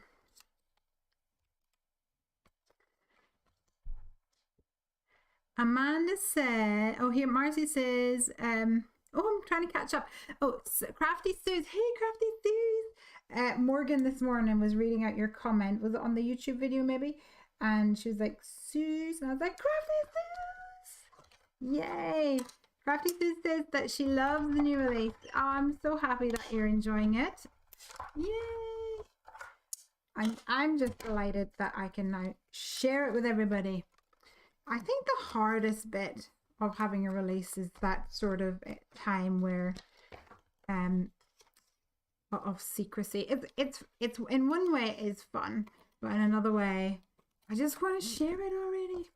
Amanda said, oh, here Marcy says, oh, I'm trying to catch up. Oh, Crafty Suze. Hey, Crafty Suze. Morgan this morning was reading out your comment. Was it on the YouTube video maybe? And she was like, Suze. And I was like, Crafty Suze. Yay. Crafty Suze says that she loves the new release. Oh, I'm so happy that you're enjoying it. Yay. I'm just delighted that I can now share it with everybody. I think the hardest bit of having a release is that sort of time where of secrecy. It's in one way it is fun, but in another way I just want to share it already.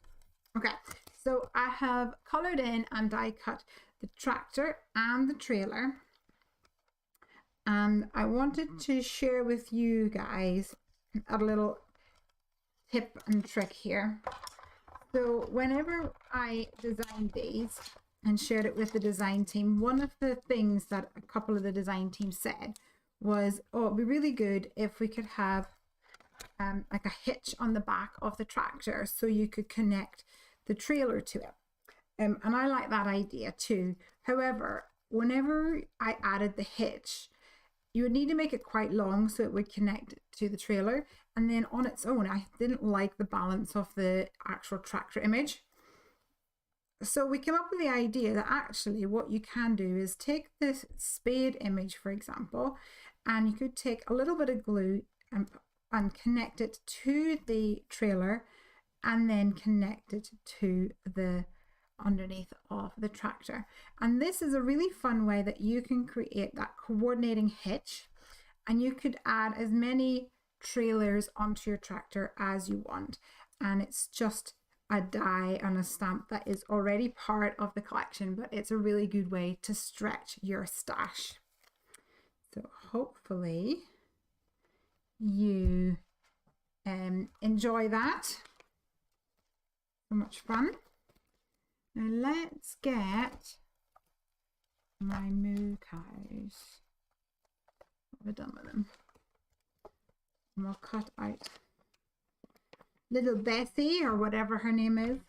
Okay, so I have colored in and die cut the tractor and the trailer, and I wanted to share with you guys a little tip and trick here. So whenever I designed these and shared it with the design team, one of the things that a couple of the design team said was, oh, it'd be really good if we could have like a hitch on the back of the tractor so you could connect the trailer to it. And I like that idea too. However, whenever I added the hitch, you would need to make it quite long so it would connect to the trailer. And then on its own, I didn't like the balance of the actual tractor image. So we came up with the idea that actually what you can do is take this spade image, for example, and you could take a little bit of glue and connect it to the trailer and then connect it to the underneath of the tractor. And this is a really fun way that you can create that coordinating hitch, and you could add as many trailers onto your tractor as you want. And it's just a die on a stamp that is already part of the collection, but it's a really good way to stretch your stash. So hopefully you enjoy that. So much fun. Now let's get my moo cows. What have I done with them? And we'll cut out little Bessie, or whatever her name is.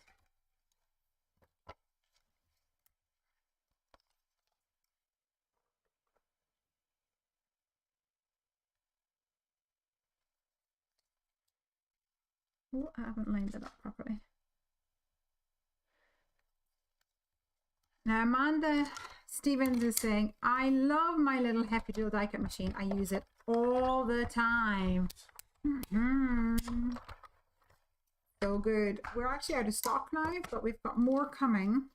Oh, I haven't lined it up properly. Now Amanda Stevens is saying, I love my little Happy Doodle die cut machine. I use it all the time. So good. We're actually out of stock now, but we've got more coming.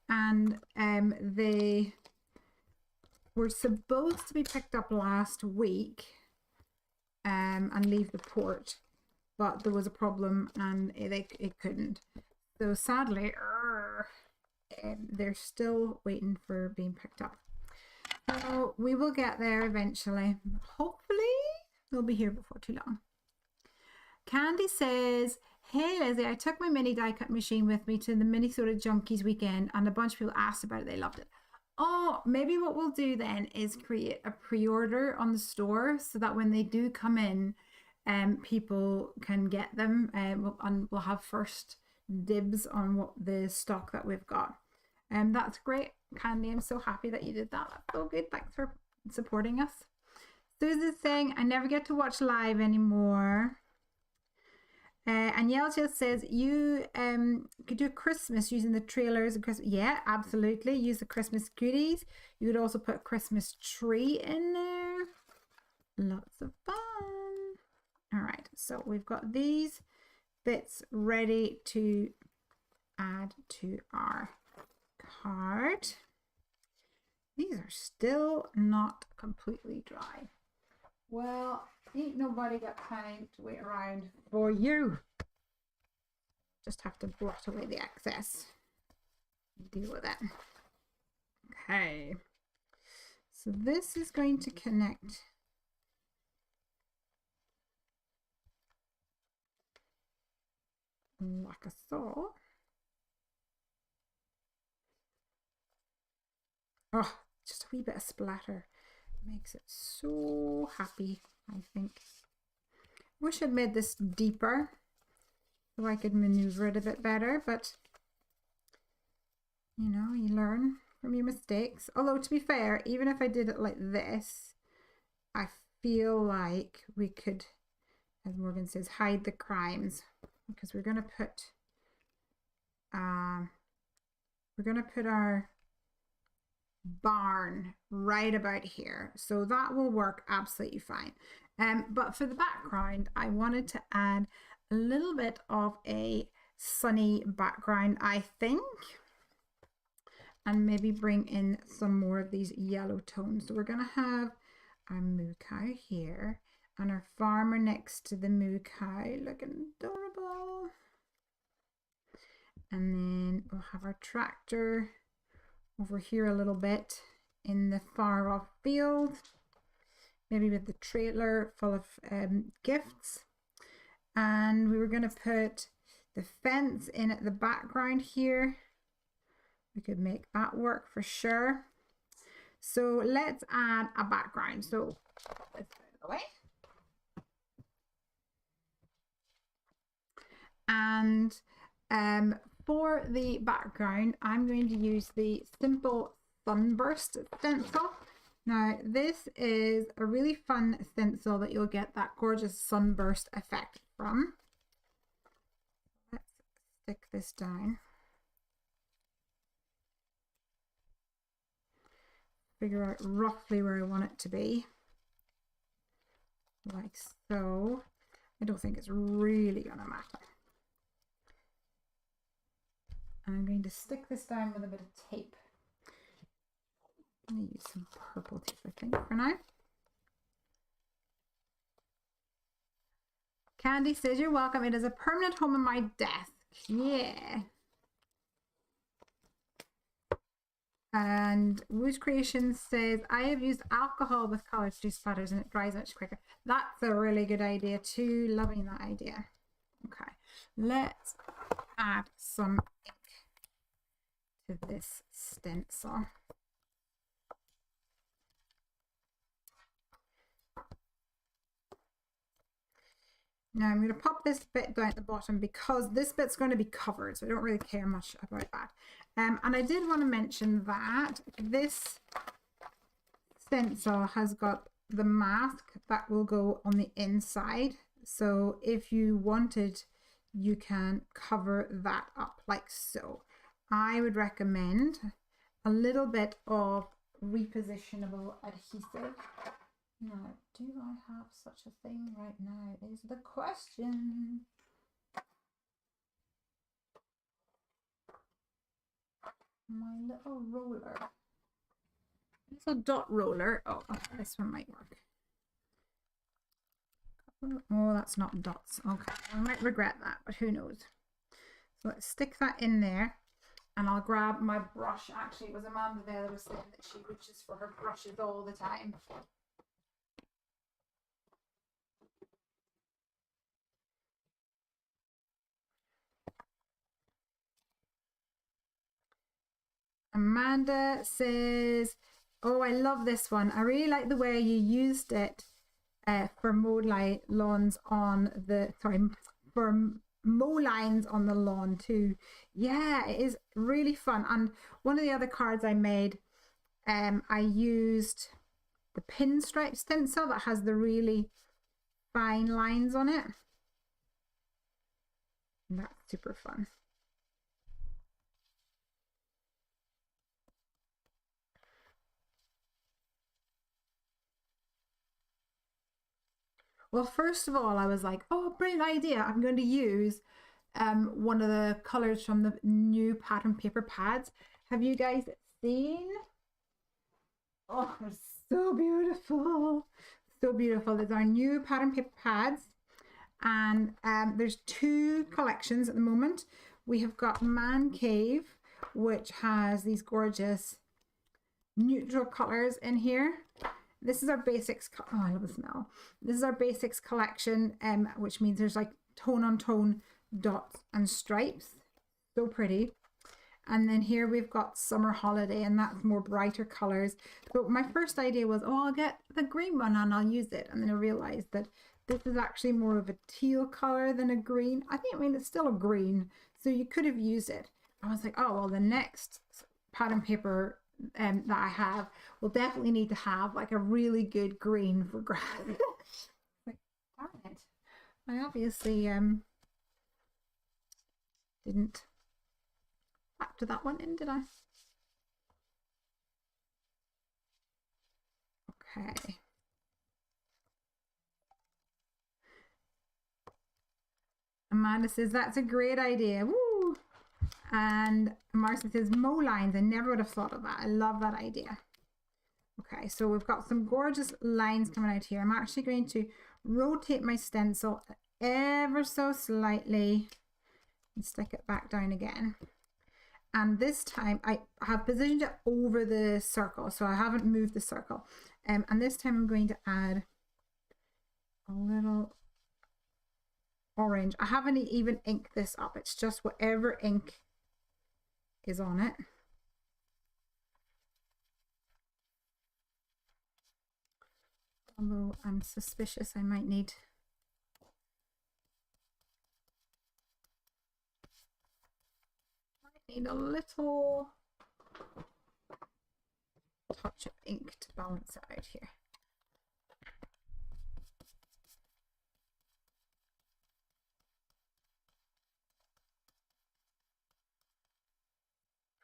And they were supposed to be picked up last week and leave the port, but there was a problem and it couldn't. So sadly, they're still waiting for being picked up. So we will get there eventually. Hopefully they'll be here before too long. Candy says, hey Lesley, I took my mini die cut machine with me to the Minnesota Junkies weekend and a bunch of people asked about it. They loved it. Oh, maybe what we'll do then is create a pre-order on the store so that when they do come in, people can get them, and we'll have first dibs on what the stock that we've got. That's great, Candy. I'm so happy that you did that. That's so good. Thanks for supporting us. Susan's saying, I never get to watch live anymore. And Yell just says, you could do Christmas using the trailers. Yeah, absolutely. Use the Christmas goodies. You could also put a Christmas tree in there. Lots of fun. All right, so we've got these bits ready to add to our card. These are still not completely dry. Well, ain't nobody got time to wait around for you. Just have to blot away the excess. Deal with it. Okay. So this is going to connect like a saw. Oh, just a wee bit of splatter makes it so happy, I think. Wish I'd made this deeper so I could maneuver it a bit better, but you know, you learn from your mistakes. Although to be fair, even if I did it like this, I feel like we could, as Morgan says, hide the crimes, because we're going to put our barn right about here, so that will work absolutely fine. But for the background, I wanted to add a little bit of a sunny background, I think, and maybe bring in some more of these yellow tones. So we're going to have our moo cow here and our farmer next to the moo cow, looking adorable. And then we'll have our tractor over here a little bit in the far off field, maybe with the trailer full of gifts. And we were going to put the fence in at the background here. We could make that work for sure. So let's add a background. So let's put it away. And for the background, I'm going to use the simple Sunburst Stencil. Now, this is a really fun stencil that you'll get that gorgeous sunburst effect from. Let's stick this down. Figure out roughly where I want it to be. Like so. I don't think it's really going to matter. I'm going to stick this down with a bit of tape. I'm going to use some purple tape, I think, for now. Candy says, you're welcome. It is a permanent home on my desk. Yeah. And Woo's Creation says, I have used alcohol with color to do splatters and it dries much quicker. That's a really good idea too. Loving that idea. Okay, let's add some ink to this stencil. Now I'm going to pop this bit down at the bottom because this bit's going to be covered, so I don't really care much about that. And I did want to mention that this stencil has got the mask that will go on the inside. So if you wanted, you can cover that up like so. I would recommend a little bit of repositionable adhesive. Now, do I have such a thing right now is the question. My little roller. It's a dot roller. Oh, okay, this one might work. Oh, that's not dots. Okay, I might regret that, but who knows. So let's stick that in there. And I'll grab my brush. Actually, it was Amanda there that was saying that she reaches for her brushes all the time. Amanda says, oh, I love this one. I really like the way you used it for lawns on the, sorry, for mow lines on the lawn too. Yeah, it is really fun. And one of the other cards I made, I used the pinstripe stencil that has the really fine lines on it. And that's super fun. Well, first of all, I was like, oh, brilliant idea. I'm going to use one of the colors from the new pattern paper pads. Have you guys seen? Oh, they're so beautiful. So beautiful. There's our new pattern paper pads. And there's two collections at the moment. We have got Man Cave, which has these gorgeous neutral colors in here. This is our basics. Oh, I love the smell. This is our basics collection, which means there's like tone on tone dots and stripes. So pretty. And then here we've got Summer Holiday, and that's more brighter colors. But my first idea was, oh, I'll get the green one and I'll use it. And then I realized that this is actually more of a teal color than a green. I mean, it's still a green, so you could have used it. I was like, oh, well, the next pattern paper that I have will definitely need to have like a really good green for grass. Like, darn it. I obviously didn't factor that one in, did I? Okay. Amanda says, that's a great idea. Woo! And Marcia says, mow lines. I never would have thought of that. I love that idea. Okay, so we've got some gorgeous lines coming out here. I'm actually going to rotate my stencil ever so slightly and stick it back down again. And this time I have positioned it over the circle, so I haven't moved the circle. And this time I'm going to add a little orange. I haven't even inked this up. It's just whatever ink is on it. Although I'm suspicious I might need a little touch of ink to balance it out here.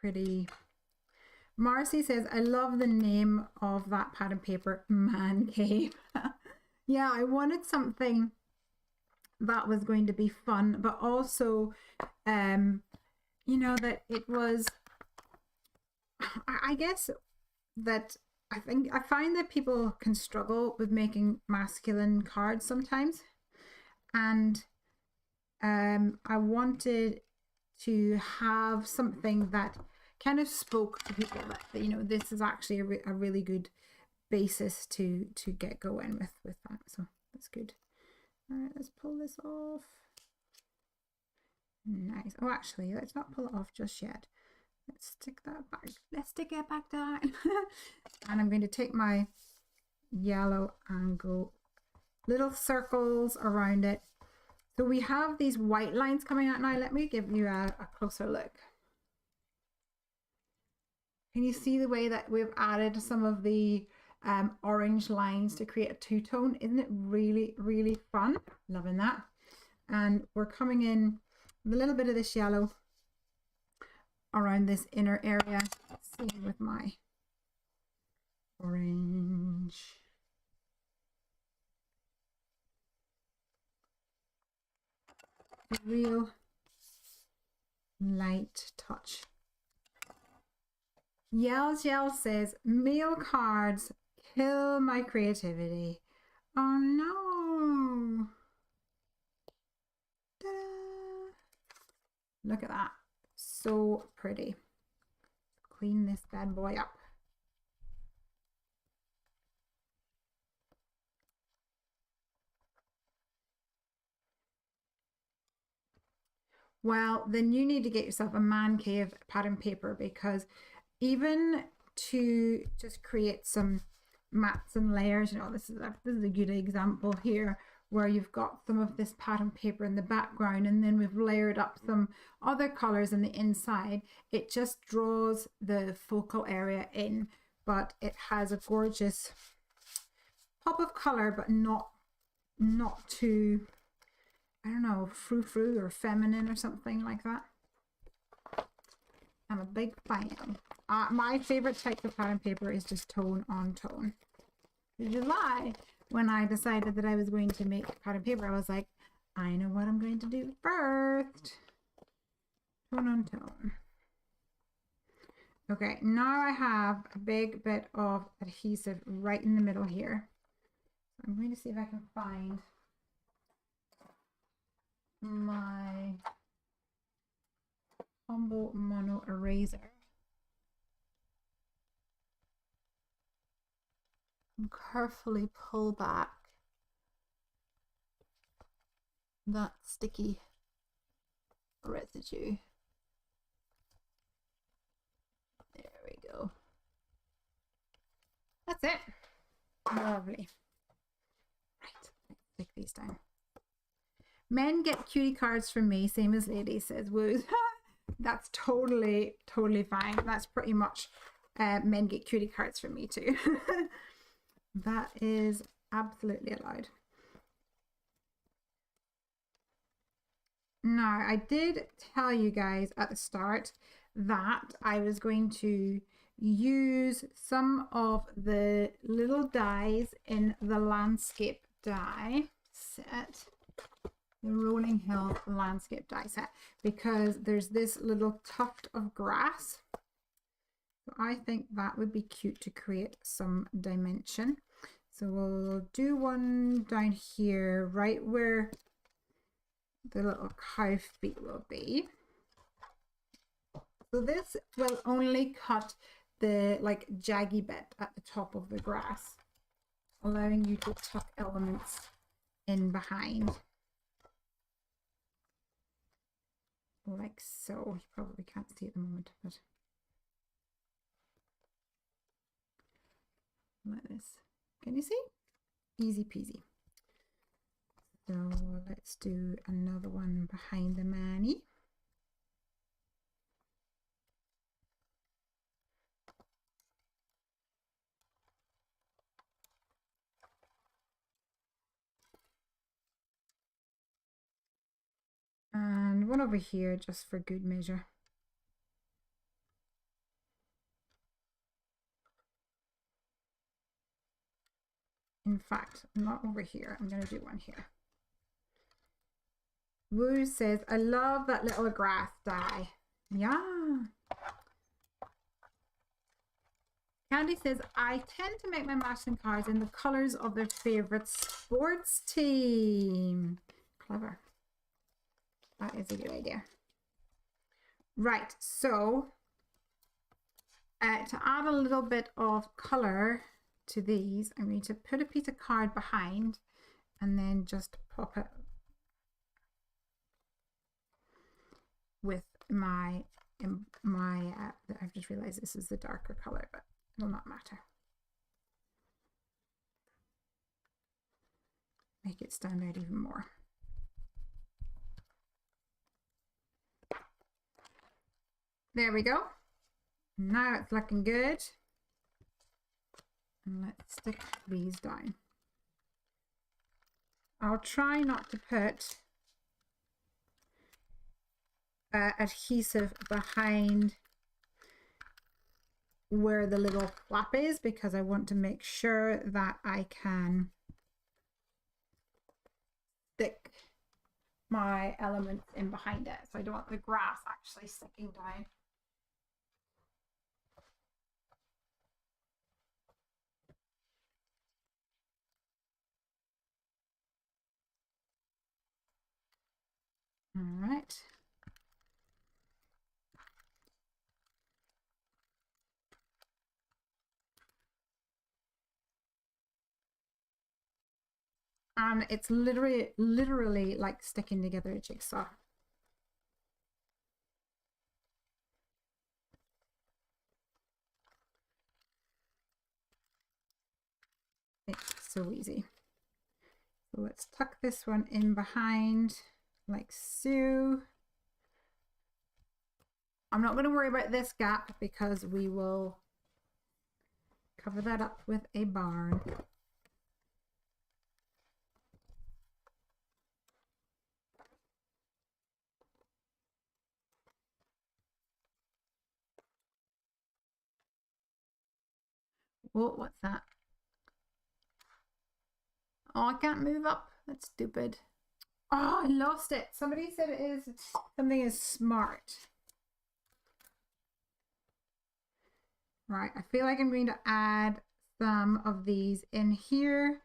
Pretty. Marcy says, I love the name of that pattern paper, Man Cave. Yeah, I wanted something that was going to be fun, but also, you know, that it was, I guess that I find that people can struggle with making masculine cards sometimes. and I wanted to have something that kind of spoke to people that, you know, this is actually a really good basis to get going with that. So that's good. All right, let's pull this off. Nice. Oh, actually, let's not pull it off just yet. Let's stick that back. Let's stick it back down. And I'm going to take my yellow and go little circles around it. So we have these white lines coming out now. Let me give you a closer look. Can you see the way that we've added some of the orange lines to create a two-tone? Isn't it really, really fun? Loving that. And we're coming in with a little bit of this yellow around this inner area. Same with my orange. A real light touch. Yell says, mail cards kill my creativity. Oh no. Ta-da. Look at that. So pretty. Clean this bad boy up. Well, then you need to get yourself a man cave pattern paper, because even to just create some mats and layers, you know, this is a good example here where you've got some of this pattern paper in the background and then we've layered up some other colors on the inside. It just draws the focal area in, but it has a gorgeous pop of color, but not too, I don't know, frou-frou or feminine or something like that. I'm a big fan. My favorite type of pattern paper is just tone on tone. In July, when I decided that I was going to make pattern paper, I was like, I know what I'm going to do first. Tone on tone. Okay, now I have a big bit of adhesive right in the middle here. I'm going to see if I can find my Humble Mono Eraser. And carefully pull back that sticky residue. There we go. That's it. Lovely. Right, let's stick these down. Men get cutie cards from me, same as ladies, says Woos. That's totally fine. That's pretty much men get cutie cards from me too. That is absolutely allowed. Now, I did tell you guys at the start that I was going to use some of the little dies in the landscape die set, the Rolling Hill landscape die set, because there's this little tuft of grass. So I think that would be cute to create some dimension. So we'll do one down here, right where the little cow feet will be. So this will only cut the like jaggy bit at the top of the grass, allowing you to tuck elements in behind. Like so. You probably can't see at the moment, but like this. Can you see? Easy peasy. So let's do another one behind the Manny. And one over here just for good measure. In fact, not over here. I'm going to do one here. Woo says, I love that little grass die. Yeah. Candy says, I tend to make my matching cards in the colors of their favorite sports team. clever. That is a good idea. Right, so to add a little bit of color to these, I'm going to put a piece of card behind and then just pop it with my I've just realized this is the darker color, but it will not matter. Make it stand out even more. There we go. Now it's looking good. And let's stick these down. I'll try not to put adhesive behind where the little flap is, because I want to make sure that I can stick my elements in behind it. So I don't want the grass actually sticking down. All right. And it's literally like sticking together a jigsaw. It's so easy. So let's tuck this one in behind like so. I'm not going to worry about this gap because we will cover that up with a barn. Whoa, what's that? Oh, I can't move up. That's stupid. Oh, I lost it. Somebody said it is something is smart. Right, I feel like I'm going to add some of these in here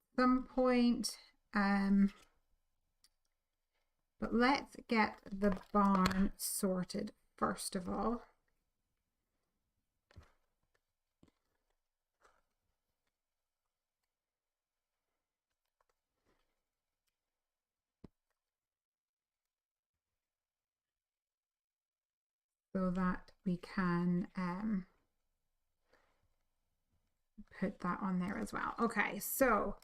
at some point. But let's get the barn sorted first of all. So that we can put that on there as well. Okay, so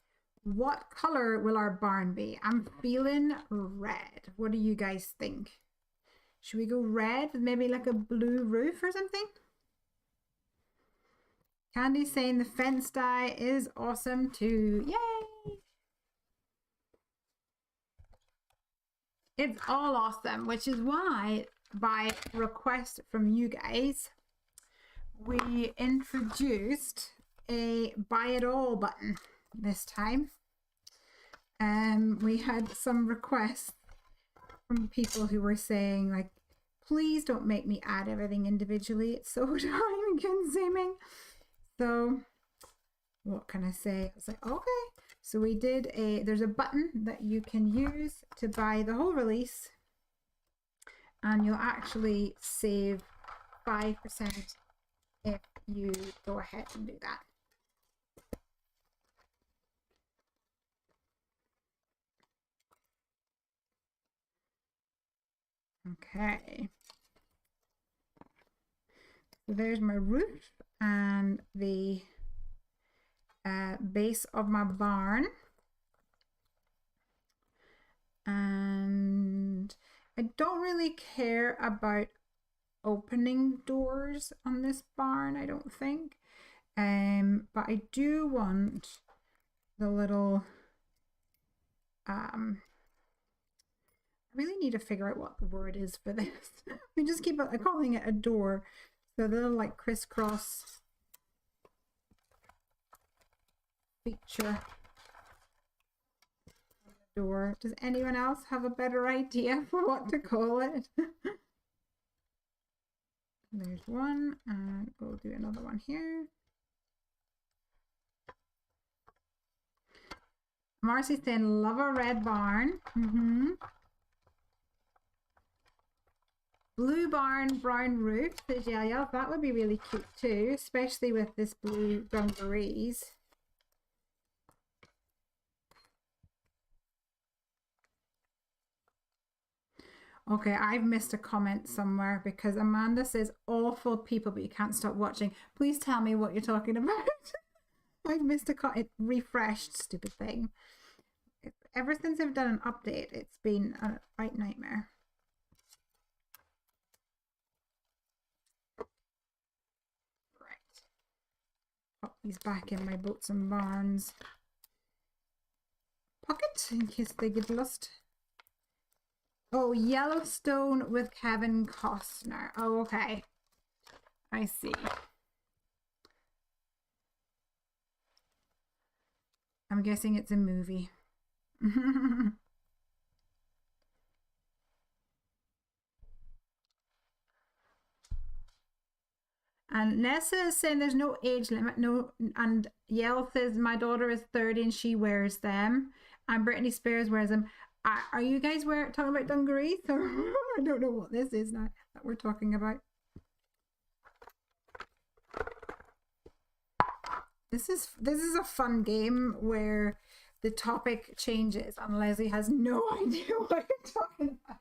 what color will our barn be? I'm feeling red. What do you guys think? Should we go red with maybe like a blue roof or something? Candy's saying the fence dye is awesome too. Yay! It's all awesome, which is why, by request from you guys, we introduced a buy it all button this time. We had some requests from people who were saying, like, please don't make me add everything individually. It's so time consuming. So what can I say? I was like, okay. So we did there's a button that you can use to buy the whole release, and you'll actually save 5% if you go ahead and do that. Okay. So there's my roof and the base of my barn. And I don't really care about opening doors on this barn, I don't think. But I do want the little I really need to figure out what the word is for this. We just keep calling it a door. So the little like crisscross feature door. Does anyone else have a better idea for what to call it? There's one, and we'll do another one here. Marcy's saying, love a red barn. Blue barn, brown roof. Says, yeah, that would be really cute too, especially with this blue dungarees. Okay, I've missed a comment somewhere because Amanda says awful people, but you can't stop watching. Please tell me what you're talking about. I've missed a comment. It refreshed, stupid thing. Ever since I've done an update, it's been a right nightmare. Right. Pop these back in my boats and barns pocket in case they get lost. Oh, Yellowstone with Kevin Costner. Oh, okay. I see. I'm guessing it's a movie. And Nessa is saying there's no age limit. No, and Yell says my daughter is 30 and she wears them. And Britney Spears wears them. Are you guys talking about dungarees? Or I don't know what this is now that we're talking about. This is a fun game where the topic changes and Leslie has no idea what you're talking about.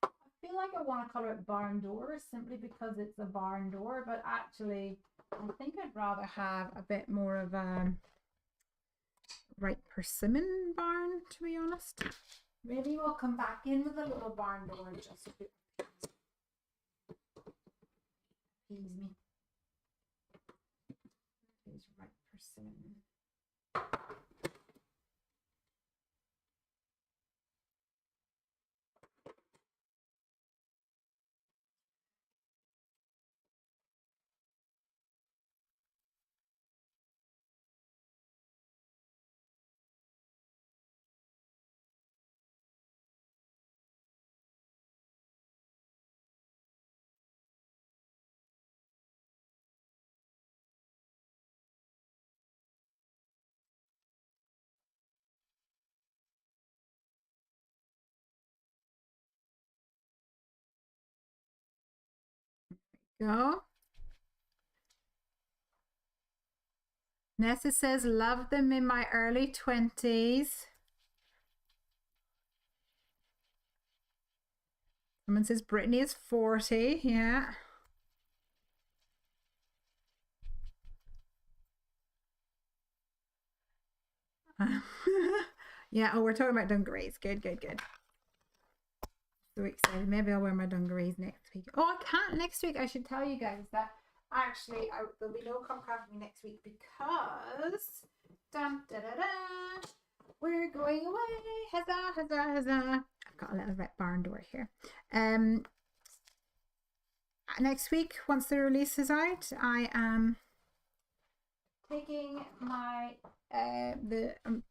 I feel like I want to call it barn door simply because it's a barn door, but actually I think I'd rather have a bit more of a right persimmon barn, to be honest. Maybe we'll come back in with a little barn door just to appease me. It's right persimmon. Go. Nessa says, love them in my early 20s. Someone says Brittany is 40. Yeah. Yeah. Oh, we're talking about dungarees. Good. So excited. Maybe I'll wear my dungarees next week. Oh, I can't next week. I should tell you guys that actually there'll be no Comcraft me next week because we're going away. Huzzah. I've got a little red barn door here. Next week, once the release is out, I am taking my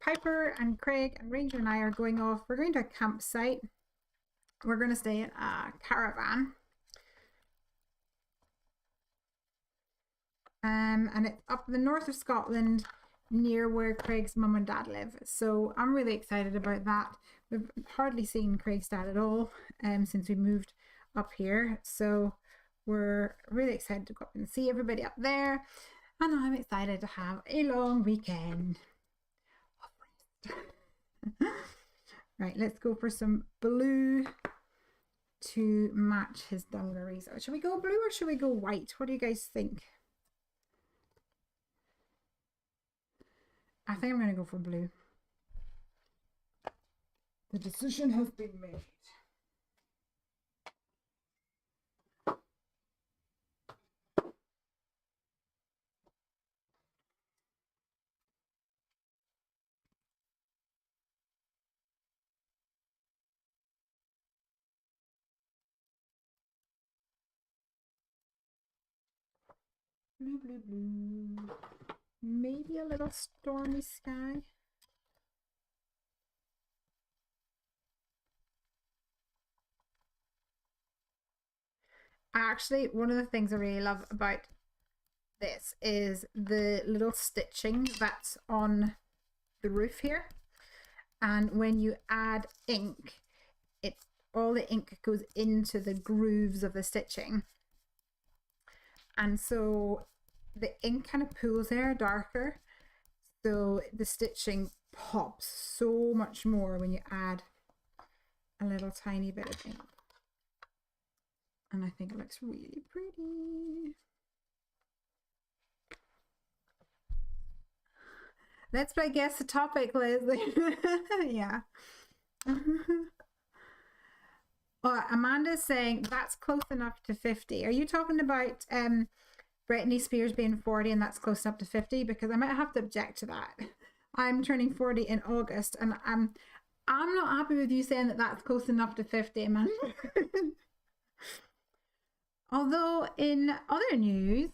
Piper and Craig and Ranger and I are going off. We're going to a campsite. We're going to stay in a caravan. And it's up in the north of Scotland near where Craig's mum and dad live. So I'm really excited about that. We've hardly seen Craig's dad at all since we moved up here. So we're really excited to go up and see everybody up there. And I'm excited to have a long weekend. Right, let's go for some blue to match his dungarees. Should we go blue or should we go white? What do you guys think? I think I'm going to go for blue. The decision has been made. Blue. Maybe a little stormy sky. Actually, one of the things I really love about this is the little stitching that's on the roof here. And when you add ink, all the ink goes into the grooves of the stitching. And so the ink kind of pools there darker. So the stitching pops so much more when you add a little tiny bit of ink. And I think it looks really pretty. Let's play Guess the Topic, Lesley. Yeah. Oh, Amanda's saying that's close enough to 50. Are you talking about Britney Spears being 40 and that's close enough to 50? Because I might have to object to that. I'm turning 40 in August, and I'm not happy with you saying that that's close enough to 50, Amanda. Although in other news,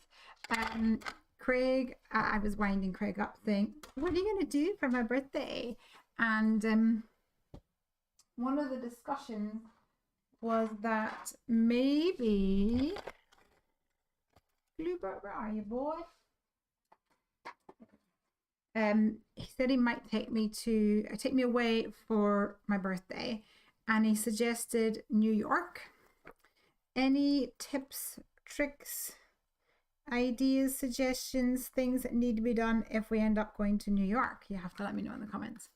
Craig, I was winding Craig up saying, what are you going to do for my birthday? And one of the discussions was that maybe, Bluebird, where are you, boy? He said he might take me away for my birthday, and he suggested New York. Any tips, tricks, ideas, suggestions, things that need to be done if we end up going to New York? You have to let me know in the comments.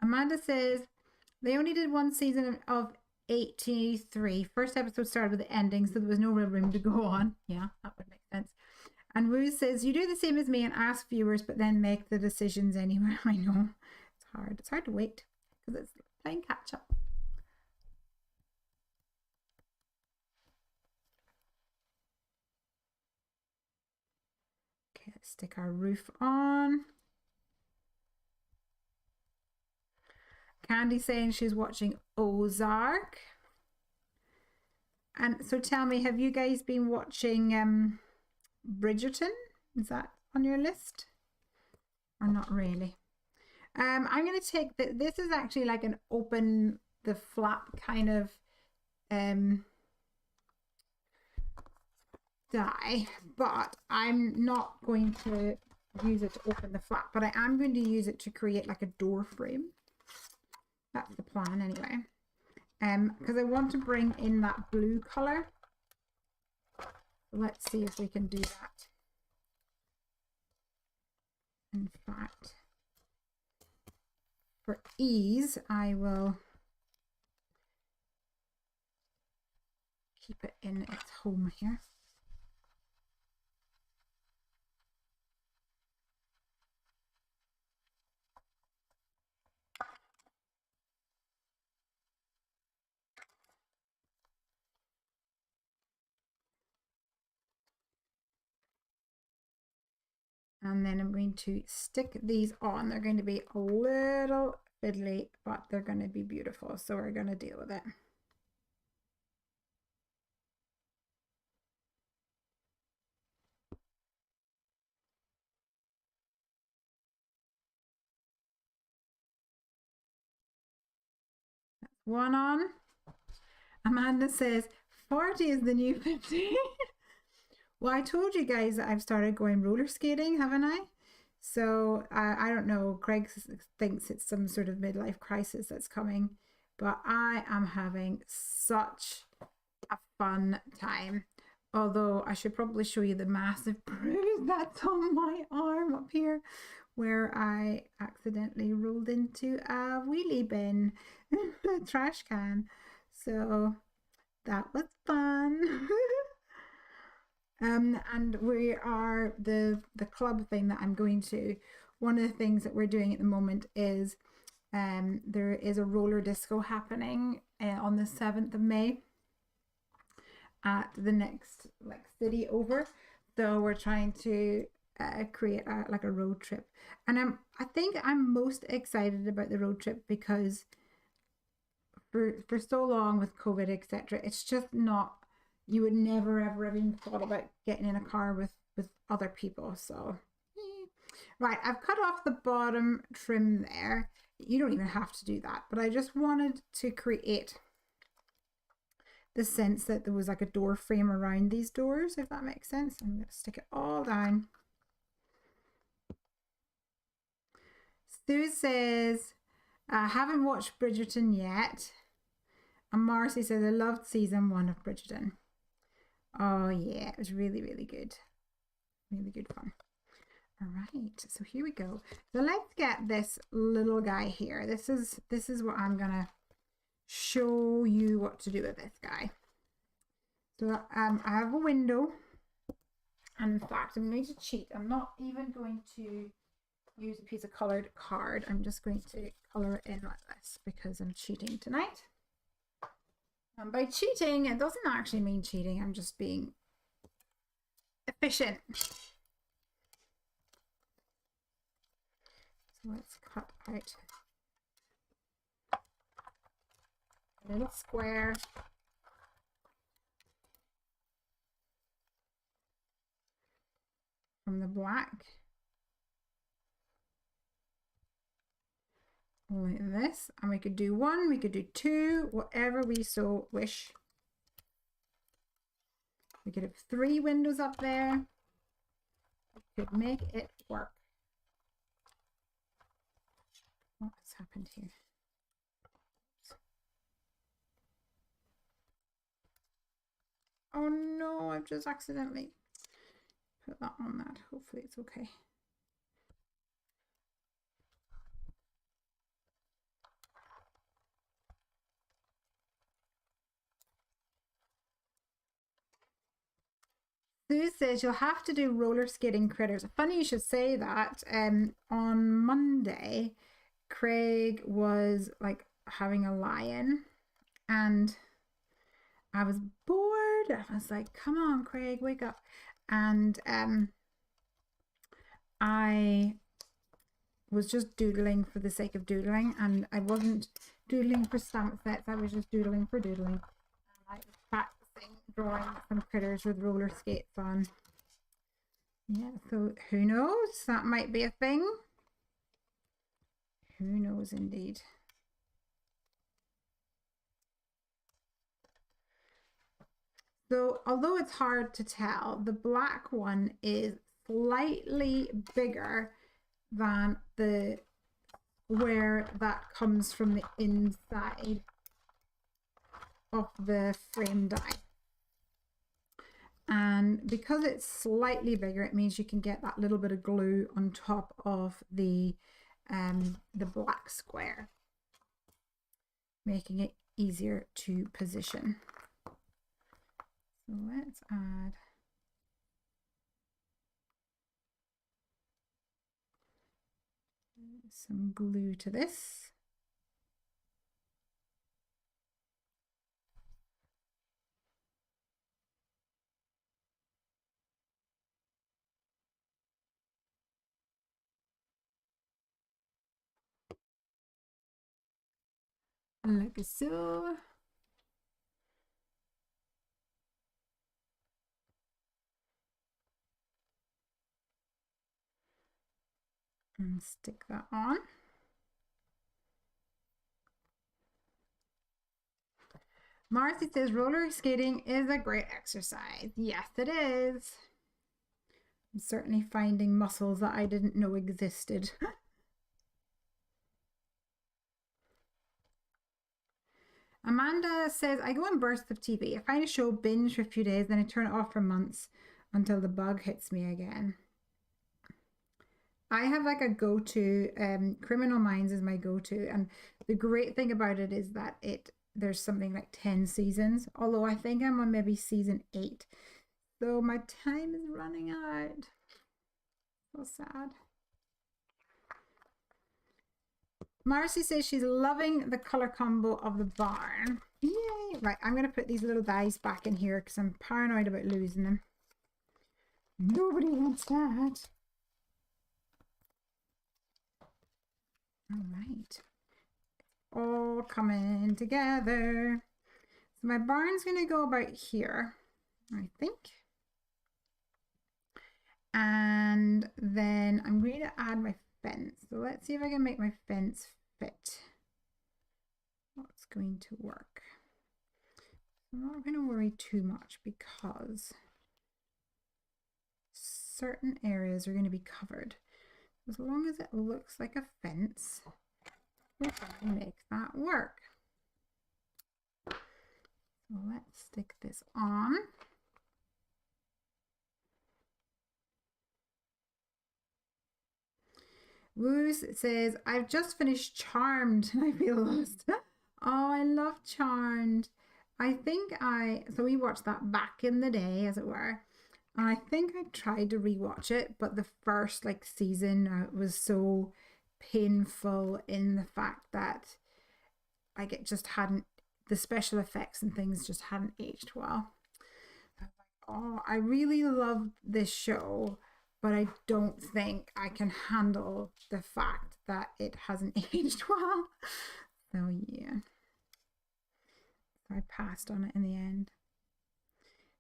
Amanda says they only did one season of 1883. First episode started with the ending, so there was no real room to go on. Yeah, that would make sense. And Wu says, you do the same as me and ask viewers, but then make the decisions anyway. I know. It's hard. It's hard to wait because it's playing catch up. Okay, let's stick our roof on. Candy saying she's watching Ozark. And so tell me, have you guys been watching Bridgerton? Is that on your list? Or not really? I'm going to take this is actually like an open the flap kind of die, but I'm not going to use it to open the flap, but I am going to use it to create like a door frame. That's the plan anyway. Because I want to bring in that blue color. Let's see if we can do that. In fact, for ease, I will keep it in its home here. And then I'm going to stick these on. They're going to be a little fiddly, but they're going to be beautiful. So we're going to deal with it. That's one on. Amanda says 40 is the new 50. Well, I told you guys that I've started going roller skating, haven't I? So I don't know. Craig thinks it's some sort of midlife crisis that's coming, but I am having such a fun time. Although I should probably show you the massive bruise that's on my arm up here, where I accidentally rolled into a wheelie bin, a trash can. So that was fun. And we are the club thing that I'm going to. One of the things that we're doing at the moment is there is a roller disco happening on the 7th of May at the next city over. So we're trying to create like a road trip, and I think I'm most excited about the road trip because for so long with COVID, etc., it's just not. You would never ever even thought about getting in a car with other people. So right, I've cut off the bottom trim there. you don't even have to do that, but I just wanted to create the sense that there was like a door frame around these doors, if that makes sense. I'm going to stick it all down. Sue says, I haven't watched Bridgerton yet. And Marcy says, I loved season 1 of Bridgerton. Oh yeah, it was really, really good. Really good fun. All right, so here we go. So let's get this little guy here. This is what I'm gonna show you what to do with this guy. So I have a window, and in fact I'm going to cheat. I'm not even going to use a piece of colored card. I'm just going to color it in like this because I'm cheating tonight. And by cheating, it doesn't actually mean cheating. I'm just being efficient. So let's cut out a little square. From the black. Like this. And we could do 1, we could do 2, whatever we so wish. We could have 3 windows up there. We could make it work. What has happened here? Oh no, I've just accidentally put that on that. Hopefully it's okay. Sue says you'll have to do roller skating critters. Funny you should say that. On Monday, Craig was like having a lie-in and I was bored. I was like, come on, Craig, wake up. And I was just doodling for the sake of doodling, and I wasn't doodling for stamp sets. I was just doodling for doodling. And I was practicing drawing some critters with roller skates on. Yeah, so who knows? That might be a thing. Who knows indeed. So although it's hard to tell, the black one is slightly bigger than the square that comes from the inside of the frame die. And because it's slightly bigger, it means you can get that little bit of glue on top of the black square, making it easier to position. So let's add some glue to this. Like so. And stick that on. Marcy says roller skating is a great exercise. Yes, it is. I'm certainly finding muscles that I didn't know existed. Amanda says, I go in bursts of TV. I find a show, binge for a few days, then I turn it off for months until the bug hits me again. I have like a go-to, Criminal Minds is my go-to, and the great thing about it is that there's something like 10 seasons, although I think I'm on maybe season 8. So my time is running out. So sad. Marcy says she's loving the color combo of the barn. Yay! Right, I'm going to put these little dies back in here because I'm paranoid about losing them. Nobody wants that. All right. All coming together. So my barn's going to go about here, I think. And then I'm going to add my fence. So let's see if I can make my fence fit what's going to work. I'm not going to worry too much because certain areas are going to be covered. As long as it looks like a fence, we're going to make that work. So let's stick this on. Woos says, I've just finished Charmed and I feel lost. Oh, I love Charmed. So we watched that back in the day, as it were. And I think I tried to rewatch it, but the first season was so painful in the fact that it just hadn't, the special effects and things just hadn't aged well. Oh, I really love this show, but I don't think I can handle the fact that it hasn't aged well. So yeah, I passed on it in the end.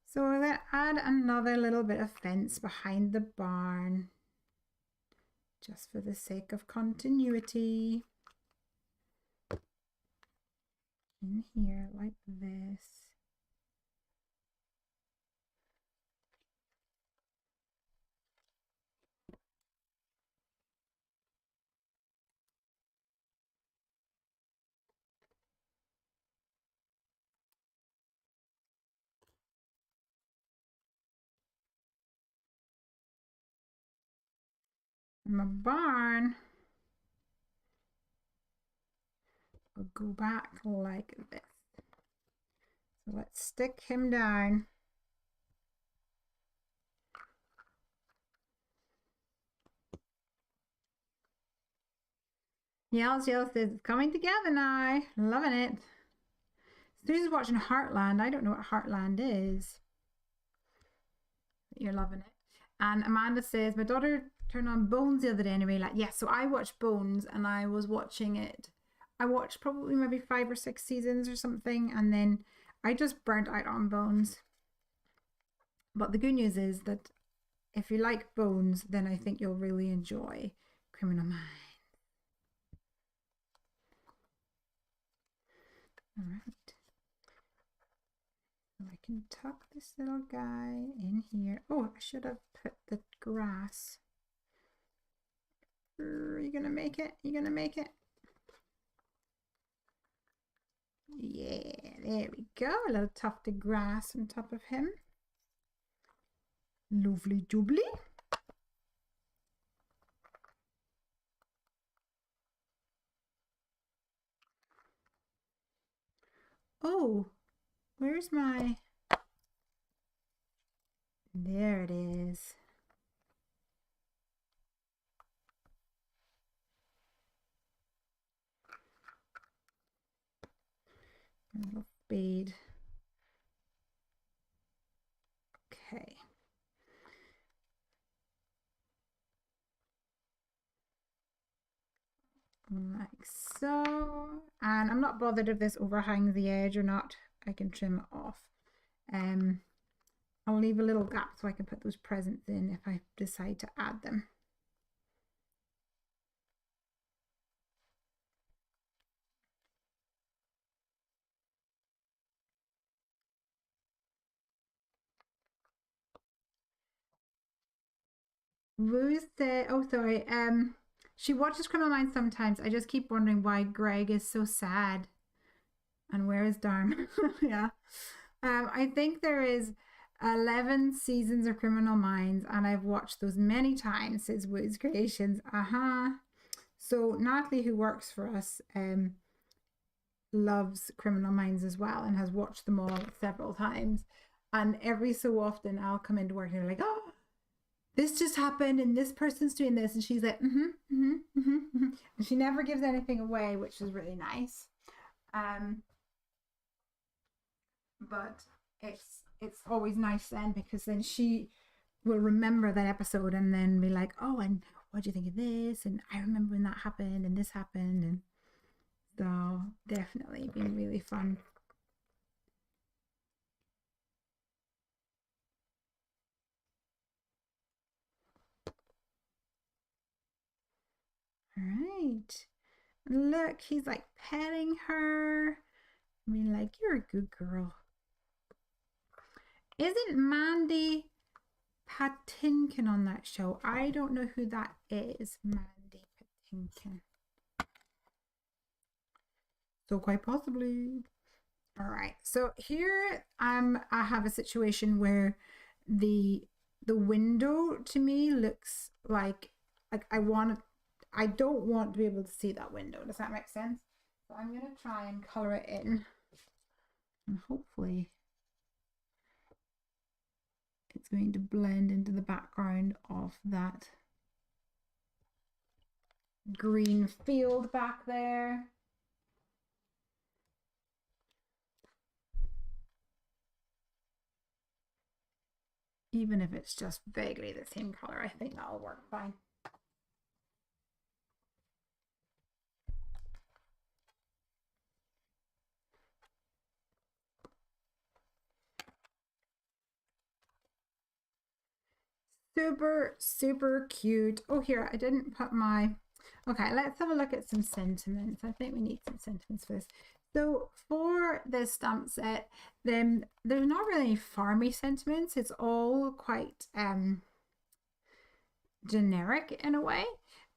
So we're going to add another little bit of fence behind the barn, just for the sake of continuity. In here like this. My barn will go back like this. So let's stick him down. Yells says it's coming together now. Loving it. Susie's watching Heartland. I don't know what Heartland is. You're loving it. And Amanda says, my daughter turned on Bones the other day anyway. Yes, so I watched Bones and I was watching it. I watched probably maybe 5 or 6 seasons or something, and then I just burnt out on Bones. But the good news is that if you like Bones, then I think you'll really enjoy Criminal Minds. All right. So I can tuck this little guy in here. Oh, I should have put the grass. Are you gonna make it? You gonna make it? Yeah, there we go. A little tuft of grass on top of him. Lovely jubbly. Oh, where's my... There it is. A little spade. Okay. Like so. And I'm not bothered if this overhangs the edge or not. I can trim it off. I'll leave a little gap so I can put those presents in if I decide to add them. Rose said, oh sorry, she watches Criminal Minds sometimes. I just keep wondering why Greg is so sad. And where is Darm? Yeah. I think there is 11 seasons of Criminal Minds, and I've watched those many times since Wood's Creations. So Natalie, who works for us, loves Criminal Minds as well and has watched them all several times. And every so often I'll come into work and they're like, oh, this just happened and this person's doing this. And she's like, and she never gives anything away, which is really nice. But it's always nice then, because then she will remember that episode and then be like, oh, and what do you think of this? And I remember when that happened and this happened. And so definitely been really fun. All right. Look, he's like petting her. I mean, like, you're a good girl. Isn't Mandy Patinkin on that show? I don't know who that is. Mandy Patinkin. So quite possibly. All right. So here I have a situation where the window to me looks like I don't want to be able to see that window. Does that make sense? So I'm going to try and color it in, and hopefully it's going to blend into the background of that green field back there. Even if it's just vaguely the same color, I think that'll work fine. Super, super cute. Oh, here, I didn't put my... Okay, let's have a look at some sentiments. I think we need some sentiments for this. So for this stamp set, then there's not really any farmy sentiments. It's all quite generic in a way.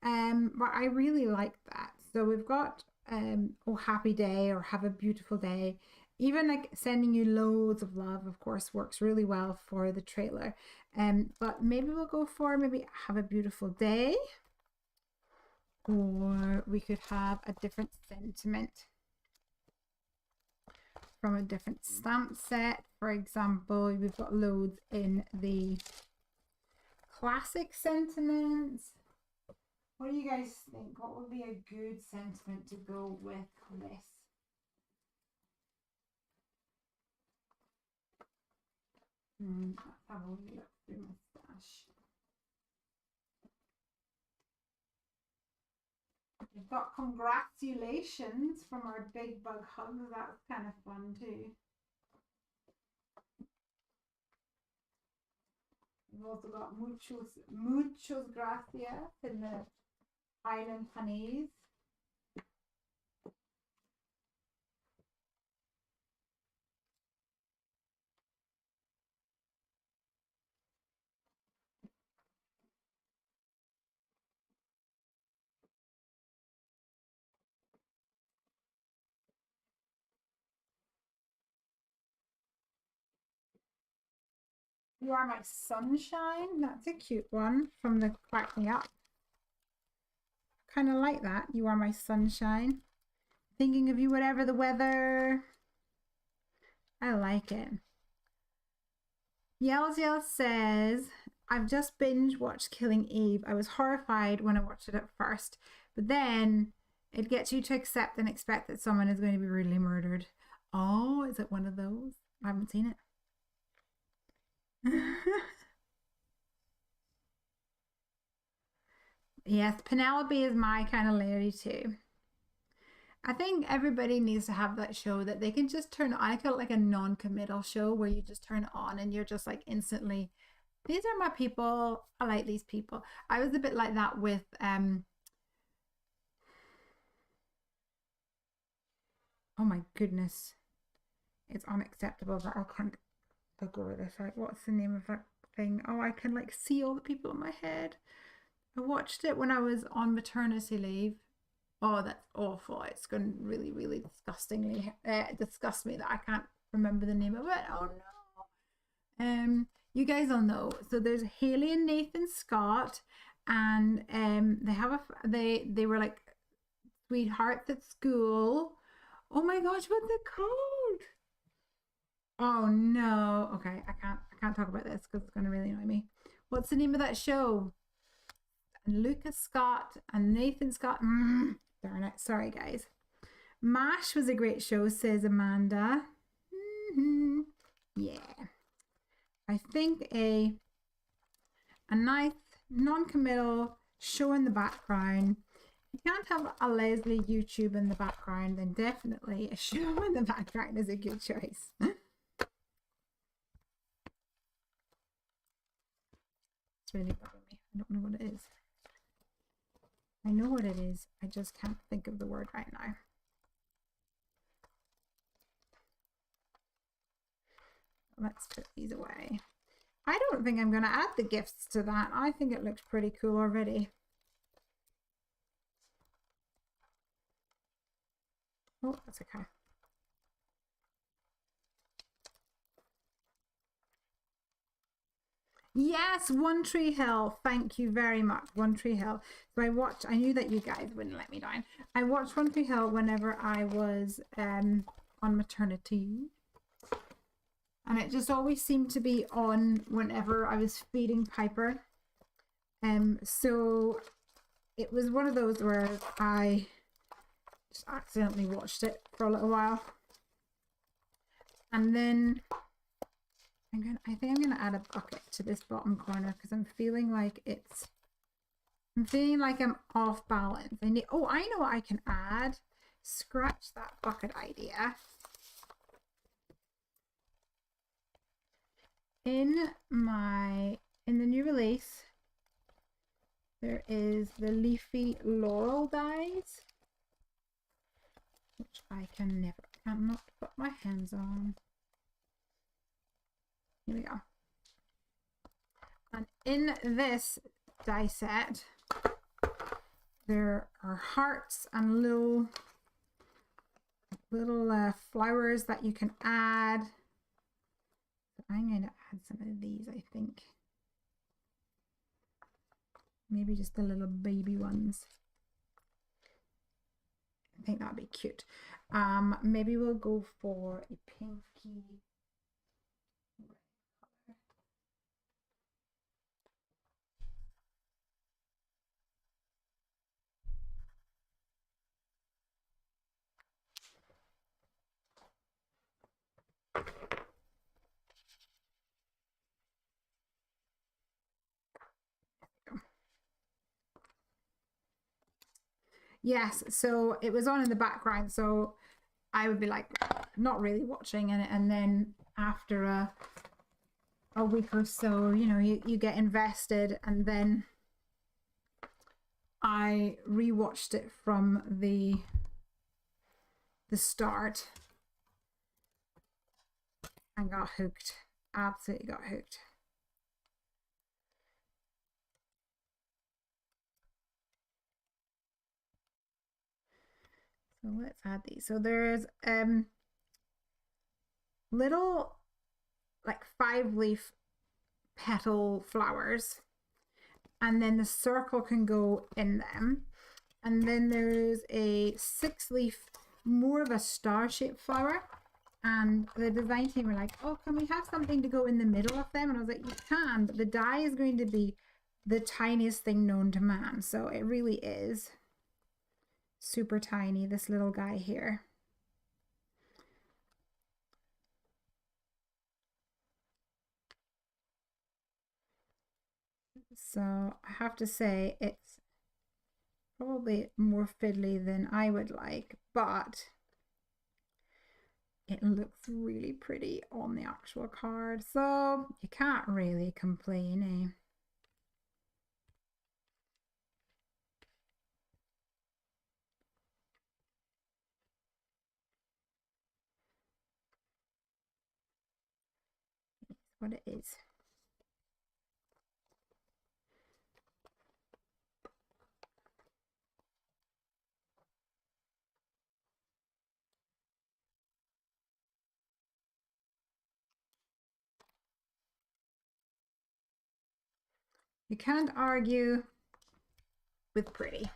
But I really like that. So we've got oh, happy day or have a beautiful day. Even like sending you loads of love, of course, works really well for the trailer. But maybe we'll go for maybe have a beautiful day. Or we could have a different sentiment from a different stamp set. For example, we've got loads in the classic sentiments. What do you guys think? What would be a good sentiment to go with this? Let's have a look through my stash. We've got congratulations from our big bug hugs. That's kind of fun too. We've also got muchos gracias in the Island Honeys. You are my sunshine. That's a cute one from the Crack Me Up. Kind of like that. You are my sunshine. Thinking of you whatever the weather. I like it. Yells says, I've just binge watched Killing Eve. I was horrified when I watched it at first, but then it gets you to accept and expect that someone is going to be brutally murdered. Oh, is it one of those? I haven't seen it. Yes, Penelope is my kind of lady too. I think everybody needs to have that show that they can just turn on. I call it like a non-committal show where you just turn it on and you're just like instantly, these are my people. I like these people. I was a bit like that with oh my goodness. It's unacceptable that I can't look over this. Like, what's the name of that thing? Oh, I can like see all the people in my head. I watched it when I was on maternity leave. Oh, that's awful. It's going to really, really disgustingly disgust me that I can't remember the name of it. Oh no. You guys all know. So there's Haley and Nathan Scott, and they have they were like sweethearts at school. Oh my gosh, what's it called? Oh no. Okay, I can't talk about this because it's going to really annoy me. What's the name of that show? And Lucas Scott and Nathan Scott. Darn it. Sorry, guys. MASH was a great show, says Amanda. Yeah. I think a nice non-committal show in the background. If you can't have a Lesley YouTube in the background, then definitely a show in the background is a good choice. It's really bugging me. I don't know what it is. I know what it is. I just can't think of the word right now. Let's put these away. I don't think I'm going to add the gifts to that. I think it looks pretty cool already. Oh, that's okay. Yes, One Tree Hill. Thank you very much, One Tree Hill. So I knew that you guys wouldn't let me down. I watched One Tree Hill whenever I was on maternity. And it just always seemed to be on whenever I was feeding Piper. So it was one of those where I just accidentally watched it for a little while. And then I think I'm gonna add a bucket to this bottom corner because I'm feeling like I'm off balance. I know what I can add. Scratch that bucket idea. In the new release, there is the Leafy Laurel dies, which I cannot put my hands on. Here we go. And in this die set, there are hearts and little flowers that you can add. I'm going to add some of these, I think. Maybe just the little baby ones. I think that'd be cute. Maybe we'll go for a pinky. Yes, so it was on in the background, so I would be like not really watching it, and then after a week or so, you know, you get invested, and then I rewatched it from the start and got hooked. Absolutely got hooked. So let's add these. So there's little like 5-leaf petal flowers, and then the circle can go in them, and then there's a 6-leaf, more of a star-shaped flower, and the design team were like, oh, can we have something to go in the middle of them? And I was like, you can, but the die is going to be the tiniest thing known to man. So it really is super tiny, this little guy here. So I have to say it's probably more fiddly than I would like, but it looks really pretty on the actual card, so you can't really complain, eh? It's what it is. You can't argue with pretty.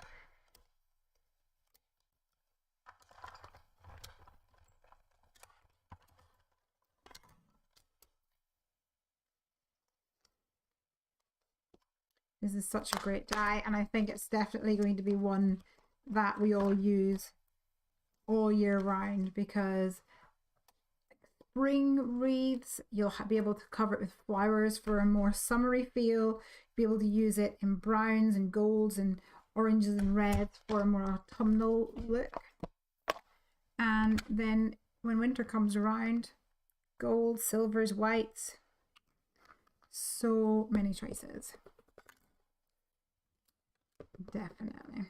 This is such a great die, and I think it's definitely going to be one that we all use all year round, because spring wreaths, you'll be able to cover it with flowers for a more summery feel, be able to use it in browns and golds and oranges and reds for a more autumnal look. And then when winter comes around, gold, silvers, whites, so many choices. Definitely.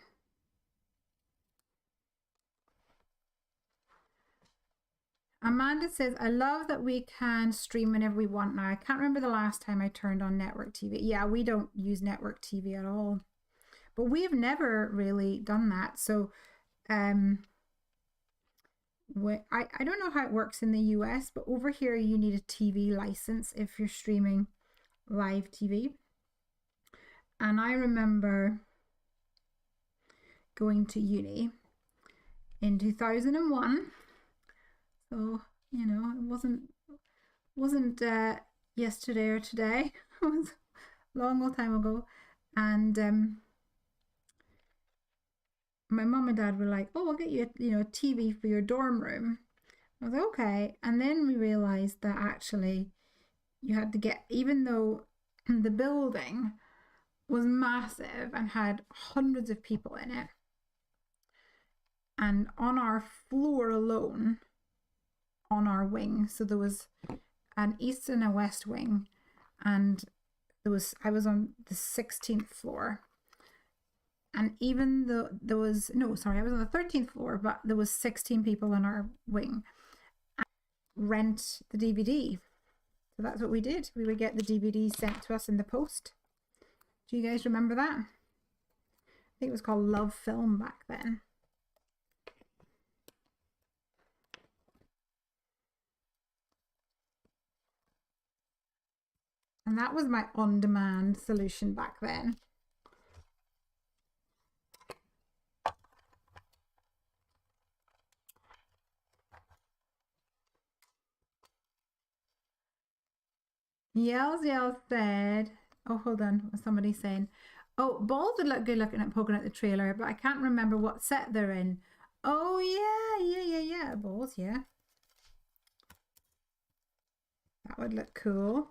Amanda says, I love that we can stream whenever we want now. I can't remember the last time I turned on network TV. Yeah, we don't use network TV at all. But we have never really done that. So I don't know how it works in the US, but over here you need a TV license if you're streaming live TV. And I remember going to uni in 2001. So, you know, it wasn't yesterday or today. It was a long time ago. And my mum and dad were like, oh, we'll get you a TV for your dorm room. I was like, okay. And then we realized that actually you had to get, even though the building was massive and had hundreds of people in it, and on our floor alone, on our wing, so there was an east and a west wing, and I was on the 16th floor, and even though I was on the 13th floor, but there was 16 people in our wing. Rent the DVD. So that's what we did. We would get the DVD sent to us in the post. Do you guys remember that? I think it was called Love Film back then. And that was my on-demand solution back then. Yells said, oh, hold on, somebody's saying, oh, balls would look good looking at poking at the trailer, but I can't remember what set they're in. Oh, yeah, balls, yeah. That would look cool.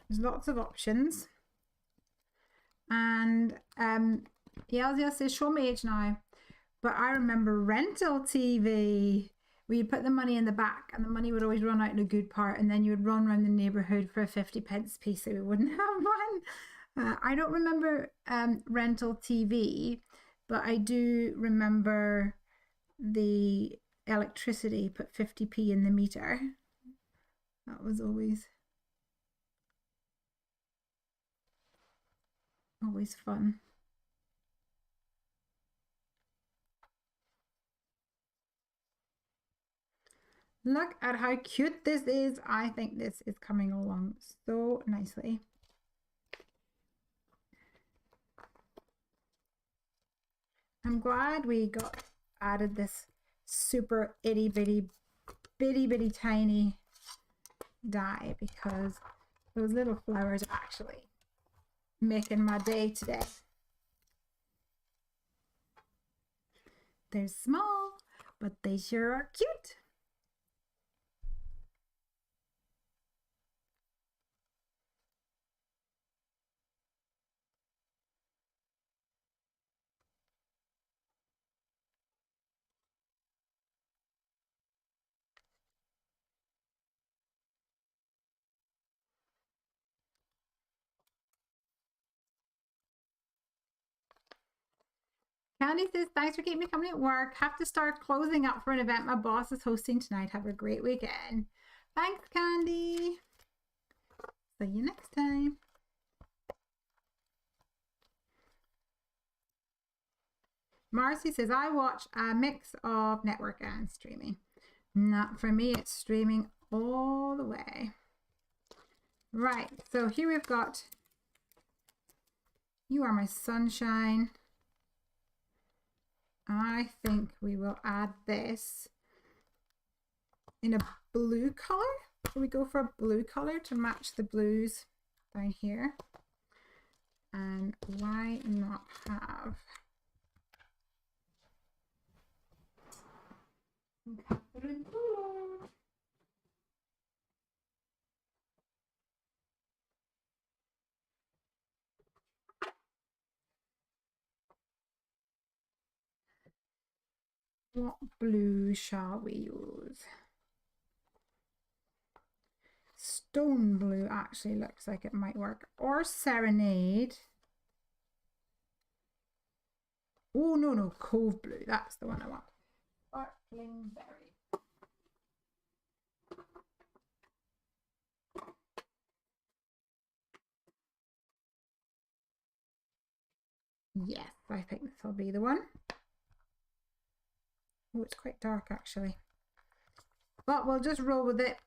There's lots of options. And Yells says, show me age now. But I remember rental TV. We'd put the money in the back and the money would always run out in a good part, and then you would run around the neighbourhood for a 50p piece so we wouldn't have one. I don't remember rental TV, but I do remember the electricity, put 50p in the meter. That was always fun. Look at how cute this is. I think this is coming along so nicely. I'm glad we added this super itty bitty tiny die, because those little flowers are actually making my day today. They're small, but they sure are cute. Candy says, thanks for keeping me company at work. Have to start closing up for an event my boss is hosting tonight. Have a great weekend. Thanks, Candy. See you next time. Marcy says, I watch a mix of network and streaming. Not for me, it's streaming all the way. Right, so here we've got You Are My Sunshine. I think we will add this in a blue color. So we go for a blue color to match the blues down here. And why not have Catherine Polo? What blue shall we use? Stone blue actually looks like it might work. Or Serenade. Oh, no, Cove blue. That's the one I want. Sparkling berry. I think this will be the one. Oh, it's quite dark actually. But we'll just roll with it.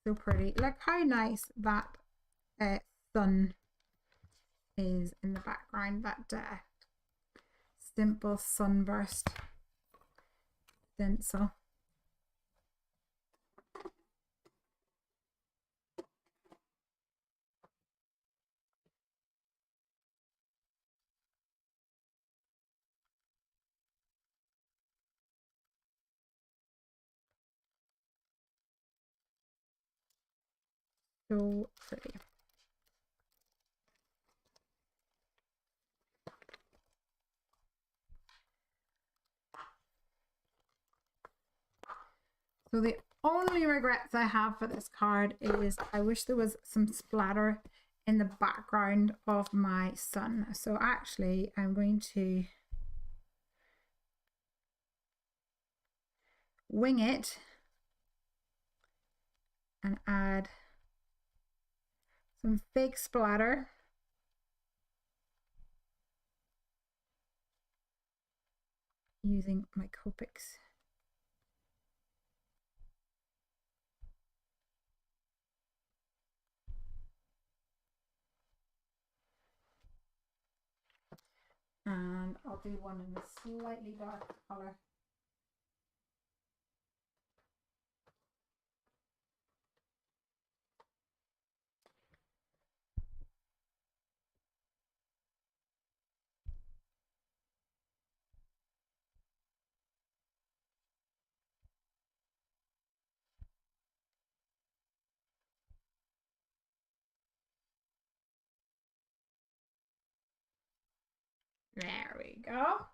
So pretty. Look how nice that sun is in the background. That simple sunburst stencil. So pretty. So the only regrets I have for this card is I wish there was some splatter in the background of my sun. So actually I'm going to wing it and add some fake splatter using my Copics. And I'll do one in a slightly darker color. There we go.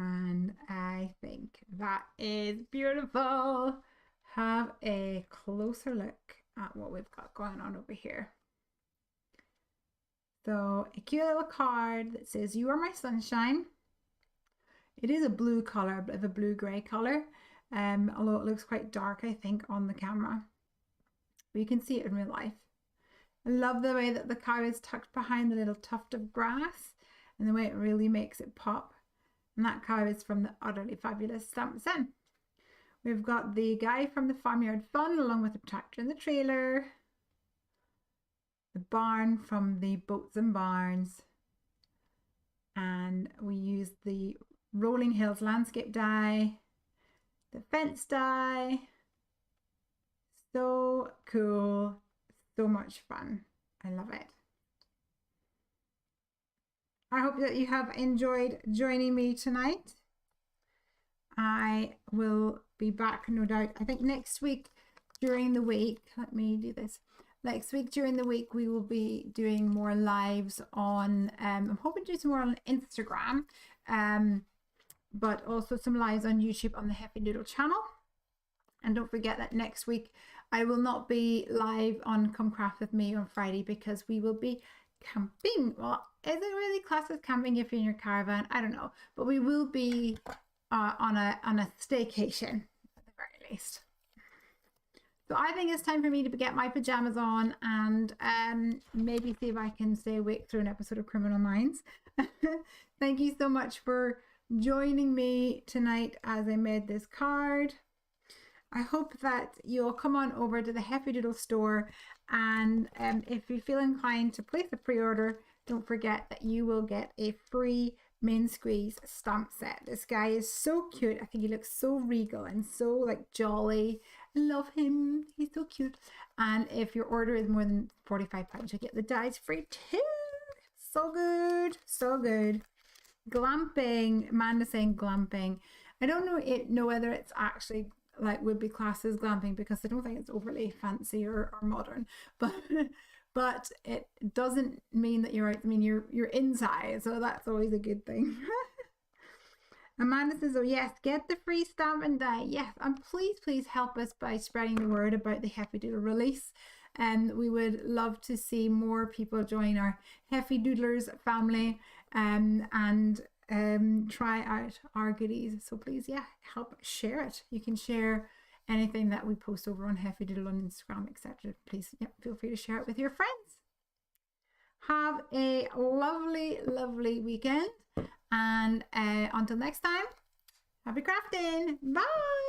And I think that is beautiful. Have a closer look at what we've got going on over here. So a cute little card that says, "You are my sunshine." It is a blue color, a bit of a blue-gray color, although it looks quite dark, I think, on the camera. But you can see it in real life. I love the way that the cow is tucked behind the little tuft of grass and the way it really makes it pop. And that cow is from the Utterly Fabulous Stamp Set. We've got the guy from the Farmyard Fun along with the tractor and the trailer. The barn from the Boats and Barns. And we used the Rolling Hills landscape die, the fence die. So cool, so much fun. I love it. I hope that you have enjoyed joining me tonight. I will be back, no doubt. I think next week during the week, let me do this. Next week during the week, we will be doing more lives on, I'm hoping to do some more on Instagram, but also some lives on YouTube on the Happy Doodle channel. And don't forget that next week, I will not be live on Come Craft With Me on Friday because we will be camping. Well, is it really classed as camping if you're in your caravan? I don't know, but we will be on a staycation at the very least. So I think it's time for me to get my pajamas on and maybe see if I can stay awake through an episode of Criminal Minds. Thank you so much for joining me tonight as I made this card. I hope that you'll come on over to the Happy Doodle store, and if you feel inclined to place a pre-order, don't forget that you will get a free Main Squeeze stamp set. This guy is so cute. I think he looks so regal and so like jolly. I love him. He's so cute. And if your order is more than £45, you get the dies free too. So good, so good. Glamping. Amanda's saying glamping. I don't know whether it's actually like would be classed as glamping because I don't think it's overly fancy or modern, but it doesn't mean that you're out. I mean, you're inside, so that's always a good thing. Amanda says, "Oh yes, get the free stamp and die." Yes, and please help us by spreading the word about the Happy Doodle release. And we would love to see more people join our Happy Doodlers family. And try out our goodies. So please, yeah, help share it. You can share anything that we post over on Heffy Doodle on Instagram, etc. Please, yeah, feel free to share it with your friends. Have a lovely, lovely weekend. And until next time, happy crafting. Bye.